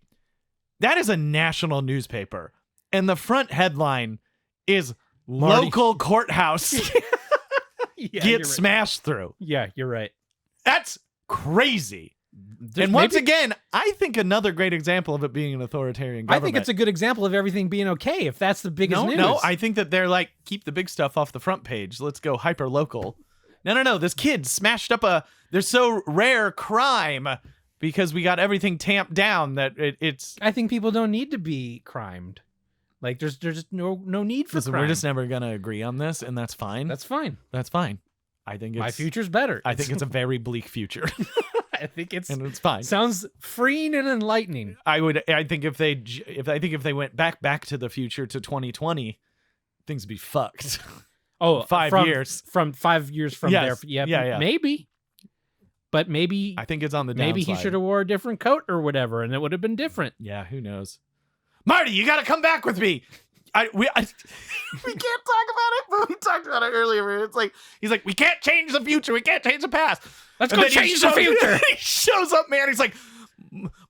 [SPEAKER 2] that is a national newspaper. And the front headline is
[SPEAKER 3] Marty.
[SPEAKER 2] local courthouse
[SPEAKER 3] Yeah, you're
[SPEAKER 2] get
[SPEAKER 3] right.
[SPEAKER 2] smashed through.
[SPEAKER 3] Yeah, you're right.
[SPEAKER 2] That's crazy.
[SPEAKER 3] There's
[SPEAKER 2] And once
[SPEAKER 3] maybe-
[SPEAKER 2] again, I think another great example of it being an authoritarian
[SPEAKER 3] I
[SPEAKER 2] government.
[SPEAKER 3] think it's a good example of everything being okay if that's the biggest news.
[SPEAKER 2] No, I think that they're like, keep the big stuff off the front page. Let's go hyper local. No. This kid smashed up there's so rare crime because we got everything tamped down that it's.
[SPEAKER 3] I think people don't need to be crimed. Like there's just no need for
[SPEAKER 2] Listen,
[SPEAKER 3] crime.
[SPEAKER 2] we're just never gonna agree on this, and that's fine.
[SPEAKER 3] That's fine.
[SPEAKER 2] That's fine. I think it's,
[SPEAKER 3] My future's better.
[SPEAKER 2] I think it's a very bleak future,
[SPEAKER 3] I think it's
[SPEAKER 2] and it's fine.
[SPEAKER 3] sounds freeing and enlightening.
[SPEAKER 2] I think if they went back to the future to 2020, things would be fucked.
[SPEAKER 3] Oh,
[SPEAKER 2] 5
[SPEAKER 3] from-
[SPEAKER 2] years.
[SPEAKER 3] From 5 years from
[SPEAKER 2] Yes.
[SPEAKER 3] there. Yeah,
[SPEAKER 2] Yeah.
[SPEAKER 3] maybe. But maybe
[SPEAKER 2] I think it's on the
[SPEAKER 3] maybe he
[SPEAKER 2] downslide.
[SPEAKER 3] should have wore a different coat or whatever, and it would have been different.
[SPEAKER 2] Yeah, who knows? Marty, you got to come back with me. We can't talk about it, but we talked about it earlier. It's like he's like, we can't change the future, we can't change the past.
[SPEAKER 3] Let's
[SPEAKER 2] And
[SPEAKER 3] go
[SPEAKER 2] then he
[SPEAKER 3] change the
[SPEAKER 2] shows-
[SPEAKER 3] future.
[SPEAKER 2] He shows up, man. He's like,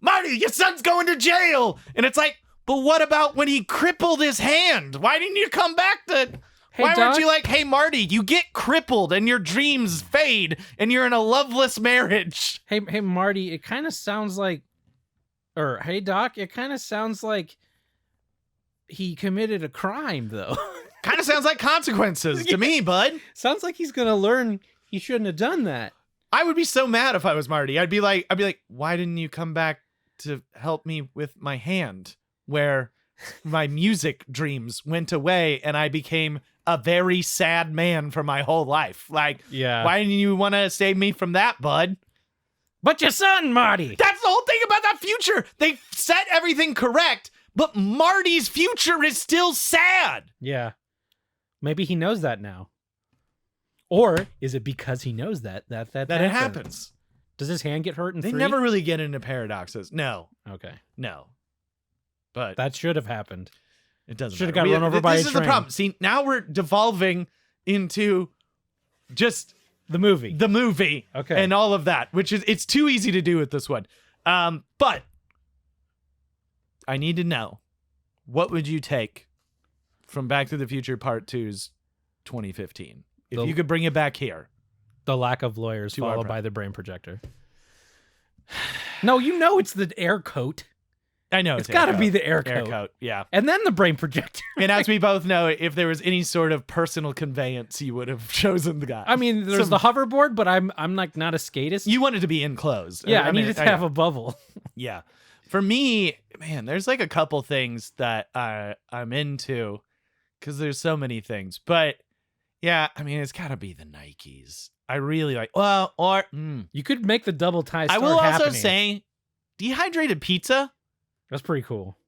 [SPEAKER 2] Marty, your son's going to jail, and it's like, but what about when he crippled his hand? Why didn't you come back to?
[SPEAKER 3] Hey,
[SPEAKER 2] Why weren't
[SPEAKER 3] Doc?
[SPEAKER 2] you like, hey, Marty, you get crippled and your dreams fade and you're in a loveless marriage?
[SPEAKER 3] Hey, Marty, it kind of sounds like, or hey, Doc, it kind of sounds like he committed a crime, though.
[SPEAKER 2] Kind of sounds like consequences to me, bud.
[SPEAKER 3] Sounds like he's gonna learn he shouldn't have done that.
[SPEAKER 2] I would be so mad if I was Marty. I'd be like, why didn't you come back to help me with my hand, where my music dreams went away and I became a very sad man for my whole life? Like,
[SPEAKER 3] Yeah.
[SPEAKER 2] why didn't you want to save me from that, bud?
[SPEAKER 3] But your son, Marty.
[SPEAKER 2] That's the whole thing about that future. They set everything correct, but Marty's future is still sad.
[SPEAKER 3] Yeah. Maybe he knows that now. Or is it because he knows that
[SPEAKER 2] That
[SPEAKER 3] happened?
[SPEAKER 2] it happens.
[SPEAKER 3] Does his hand get hurt in
[SPEAKER 2] They
[SPEAKER 3] 3?
[SPEAKER 2] never really get into paradoxes. No.
[SPEAKER 3] Okay.
[SPEAKER 2] But
[SPEAKER 3] That should have happened.
[SPEAKER 2] it doesn't.
[SPEAKER 3] Should've
[SPEAKER 2] matter.
[SPEAKER 3] got run over by
[SPEAKER 2] This
[SPEAKER 3] a
[SPEAKER 2] is the
[SPEAKER 3] train.
[SPEAKER 2] problem. See, now we're devolving into just
[SPEAKER 3] The movie.
[SPEAKER 2] the movie
[SPEAKER 3] Okay.
[SPEAKER 2] and all of that, which is, it's too easy to do with this one. But I need to know, what would you take from Back to the Future Part 2's 2015? If
[SPEAKER 3] The-
[SPEAKER 2] you could bring it back here.
[SPEAKER 3] The lack of lawyers
[SPEAKER 2] To our
[SPEAKER 3] followed
[SPEAKER 2] pro-
[SPEAKER 3] by the brain projector. No, you know it's the air coat.
[SPEAKER 2] I know
[SPEAKER 3] It's got to be the air
[SPEAKER 2] air
[SPEAKER 3] coat.
[SPEAKER 2] coat. Yeah.
[SPEAKER 3] And then the brain projector.
[SPEAKER 2] And as we both know, if there was any sort of personal conveyance, you would have chosen the guy.
[SPEAKER 3] I mean, there's
[SPEAKER 2] Some-
[SPEAKER 3] the hoverboard, but I'm like not a skatist.
[SPEAKER 2] You wanted to be enclosed.
[SPEAKER 3] yeah, I
[SPEAKER 2] mean,
[SPEAKER 3] needed to have a bubble.
[SPEAKER 2] Yeah. For me, man, there's like a couple things that I'm into because there's so many things. But Yeah, I mean, it's got to be the Nikes. I really like. Well, or
[SPEAKER 3] You could make the double tie.
[SPEAKER 2] I
[SPEAKER 3] Start
[SPEAKER 2] will also
[SPEAKER 3] happening.
[SPEAKER 2] say, dehydrated pizza,
[SPEAKER 3] That's pretty cool.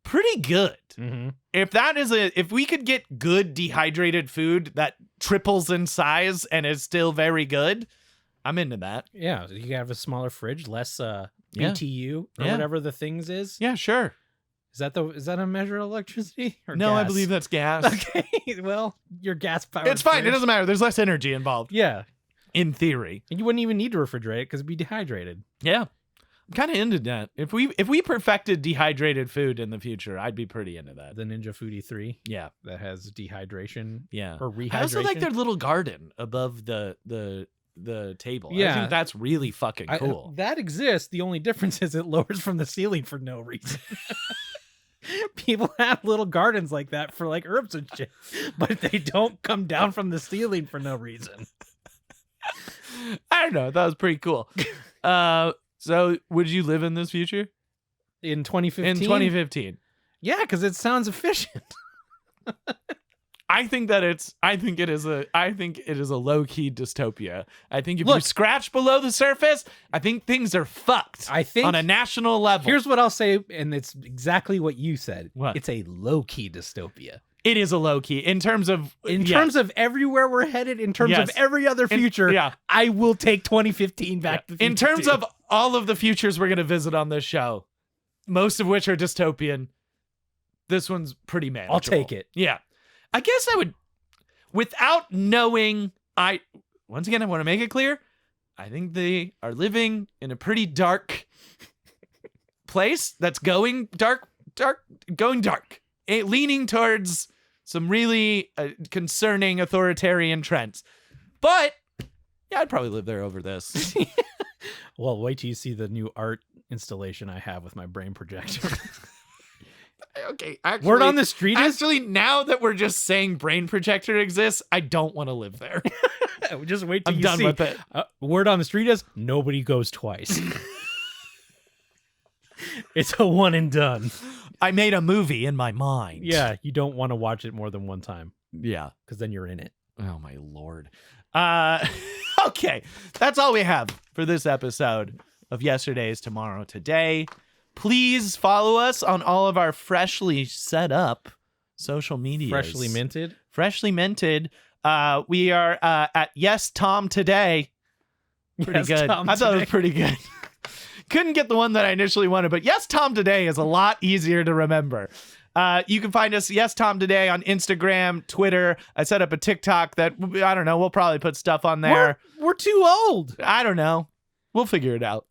[SPEAKER 2] pretty good.
[SPEAKER 3] Mm-hmm.
[SPEAKER 2] If we could get good dehydrated food that triples in size and is still very good, I'm into that.
[SPEAKER 3] Yeah, you can have a smaller fridge, less
[SPEAKER 2] Yeah.
[SPEAKER 3] BTU or
[SPEAKER 2] Yeah.
[SPEAKER 3] whatever the things is.
[SPEAKER 2] Yeah, sure.
[SPEAKER 3] Is that a measure of electricity or
[SPEAKER 2] No, I
[SPEAKER 3] gas?
[SPEAKER 2] believe that's gas.
[SPEAKER 3] Okay, well, your gas powered.
[SPEAKER 2] It's fine. It doesn't matter. There's less energy involved,
[SPEAKER 3] Yeah,
[SPEAKER 2] in theory.
[SPEAKER 3] and you wouldn't even need to refrigerate it because it'd be dehydrated.
[SPEAKER 2] Yeah. I'm kind of into that. If we perfected dehydrated food in the future, I'd be pretty into that.
[SPEAKER 3] The Ninja Foodie 3
[SPEAKER 2] Yeah.
[SPEAKER 3] that has dehydration
[SPEAKER 2] Yeah.
[SPEAKER 3] or rehydration.
[SPEAKER 2] I also like their little garden above the table. I
[SPEAKER 3] Yeah.
[SPEAKER 2] think that's really fucking cool.
[SPEAKER 3] that exists. The only difference is it lowers from the ceiling for no reason. People have little gardens like that for like herbs and shit, but they don't come down from the ceiling for no reason.
[SPEAKER 2] I don't know. That was pretty cool. So would you live in this future?
[SPEAKER 3] In 2015?
[SPEAKER 2] In 2015.
[SPEAKER 3] Yeah, because it sounds efficient.
[SPEAKER 2] I think it is a low-key dystopia. I think if you
[SPEAKER 3] Look.
[SPEAKER 2] scratch below the surface, I think things are fucked
[SPEAKER 3] I think
[SPEAKER 2] on a national level.
[SPEAKER 3] here's what I'll say, and it's exactly what you said.
[SPEAKER 2] What?
[SPEAKER 3] It's a low-key dystopia.
[SPEAKER 2] It is a low-key in terms of
[SPEAKER 3] Terms of everywhere we're headed, in terms
[SPEAKER 2] Yes.
[SPEAKER 3] of every other future,
[SPEAKER 2] yeah.
[SPEAKER 3] I will take 2015 back to the
[SPEAKER 2] in
[SPEAKER 3] future
[SPEAKER 2] terms
[SPEAKER 3] too.
[SPEAKER 2] of all of the futures we're going to visit on this show, most of which are dystopian. This one's pretty manageable.
[SPEAKER 3] I'll take it.
[SPEAKER 2] Yeah. I guess I would, without knowing, once again, I want to make it clear, I think they are living in a pretty dark place that's going dark, leaning towards some really concerning authoritarian trends. But yeah, I'd probably live there over this.
[SPEAKER 3] Well, wait till you see the new art installation I have with my brain projector.
[SPEAKER 2] Okay, actually,
[SPEAKER 3] Word on the street is
[SPEAKER 2] actually, now that we're just saying brain projector exists, I don't want to live there.
[SPEAKER 3] just wait till
[SPEAKER 2] I'm
[SPEAKER 3] you
[SPEAKER 2] done
[SPEAKER 3] see.
[SPEAKER 2] with it.
[SPEAKER 3] Word on the street is nobody goes twice. It's a one and done.
[SPEAKER 2] I made a movie in my mind.
[SPEAKER 3] Yeah, you don't want to watch it more than one time
[SPEAKER 2] Yeah.
[SPEAKER 3] because then you're in it.
[SPEAKER 2] Oh my lord. Okay, that's all we have for this episode of Yesterday's Tomorrow Today. Please follow us on all of our freshly set up social media.
[SPEAKER 3] Freshly minted.
[SPEAKER 2] Freshly minted. We are at Yes Tom Today. Pretty
[SPEAKER 3] Yes,
[SPEAKER 2] good.
[SPEAKER 3] Tom
[SPEAKER 2] I thought it
[SPEAKER 3] Today.
[SPEAKER 2] was pretty good. Couldn't get the one that I initially wanted, but Yes Tom Today is a lot easier to remember. You can find us, Yes Tom Today, on Instagram, Twitter. I set up a TikTok that, I don't know, we'll probably put stuff on there.
[SPEAKER 3] We're too old.
[SPEAKER 2] I don't know. We'll figure it out.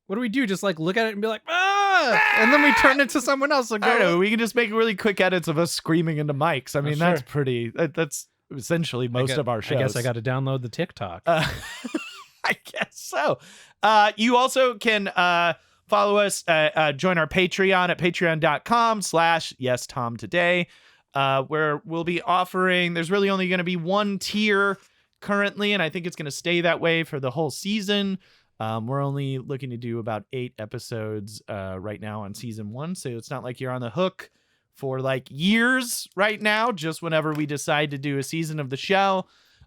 [SPEAKER 3] What do we do? Just like look at it and be like, and then we turn it to someone else and
[SPEAKER 2] I don't know.
[SPEAKER 3] go.
[SPEAKER 2] We can just make really quick edits of us screaming into mics. I mean,
[SPEAKER 3] sure.
[SPEAKER 2] that's pretty, that's essentially most of our shows.
[SPEAKER 3] I guess I got to download the TikTok.
[SPEAKER 2] I guess so. You also can follow us, join our Patreon at patreon.com/YesTomToday, where we'll be offering, there's really only going to be one tier currently, and I think it's going to stay that way for the whole season. We're only looking to do about 8 episodes right now on season 1, so it's not like you're on the hook for like years right now, just whenever we decide to do a season of the show.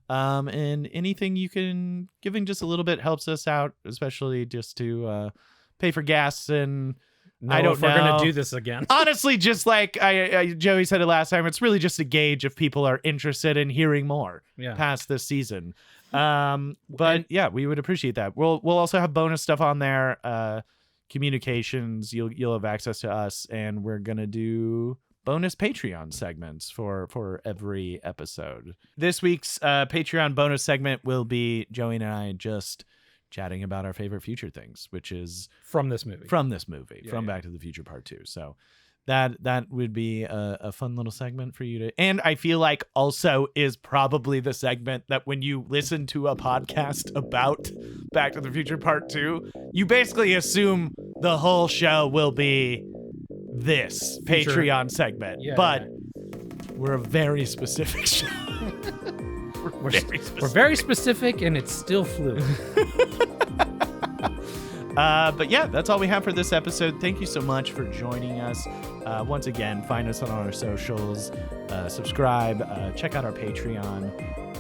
[SPEAKER 2] And anything you can, giving just a little bit helps us out, especially just to pay for gas. And I don't
[SPEAKER 3] if we're
[SPEAKER 2] know.
[SPEAKER 3] gonna do this again.
[SPEAKER 2] Honestly, just like Joey said it last time, it's really just a gauge if people are interested in hearing more
[SPEAKER 3] Yeah.
[SPEAKER 2] past this season. But
[SPEAKER 3] And-
[SPEAKER 2] yeah, we would appreciate that. We'll also have bonus stuff on there. Communications, you'll have access to us, and we're gonna do bonus Patreon segments for every episode. This week's Patreon bonus segment will be Joey and I just chatting about our favorite future things, which is
[SPEAKER 3] From this movie.
[SPEAKER 2] from this movie,
[SPEAKER 3] Yeah,
[SPEAKER 2] from
[SPEAKER 3] yeah.
[SPEAKER 2] Back to the Future Part 2. So that would be a fun little segment for you to, and I feel like also is probably the segment that when you listen to a podcast about Back to the Future Part 2, you basically assume the whole show will be this
[SPEAKER 3] Future-
[SPEAKER 2] Patreon segment.
[SPEAKER 3] Yeah,
[SPEAKER 2] but
[SPEAKER 3] yeah.
[SPEAKER 2] we're a very specific show.
[SPEAKER 3] We're very specific, and it's still fluid.
[SPEAKER 2] But yeah, that's all we have for this episode. Thank you so much for joining us. Once again, find us on our socials, subscribe, check out our Patreon.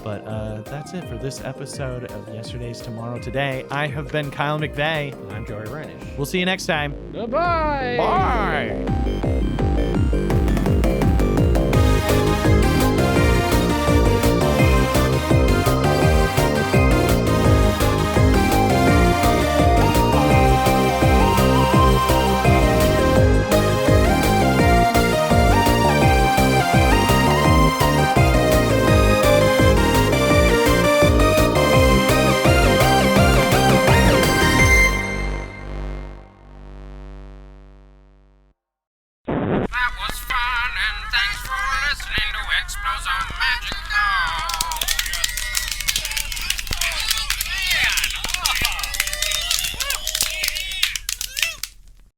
[SPEAKER 2] But that's it for this episode of Yesterday's Tomorrow Today. I have been Kyle McVeigh.
[SPEAKER 3] I'm Joey Reinish.
[SPEAKER 2] We'll see you next time.
[SPEAKER 3] Goodbye.
[SPEAKER 2] Bye.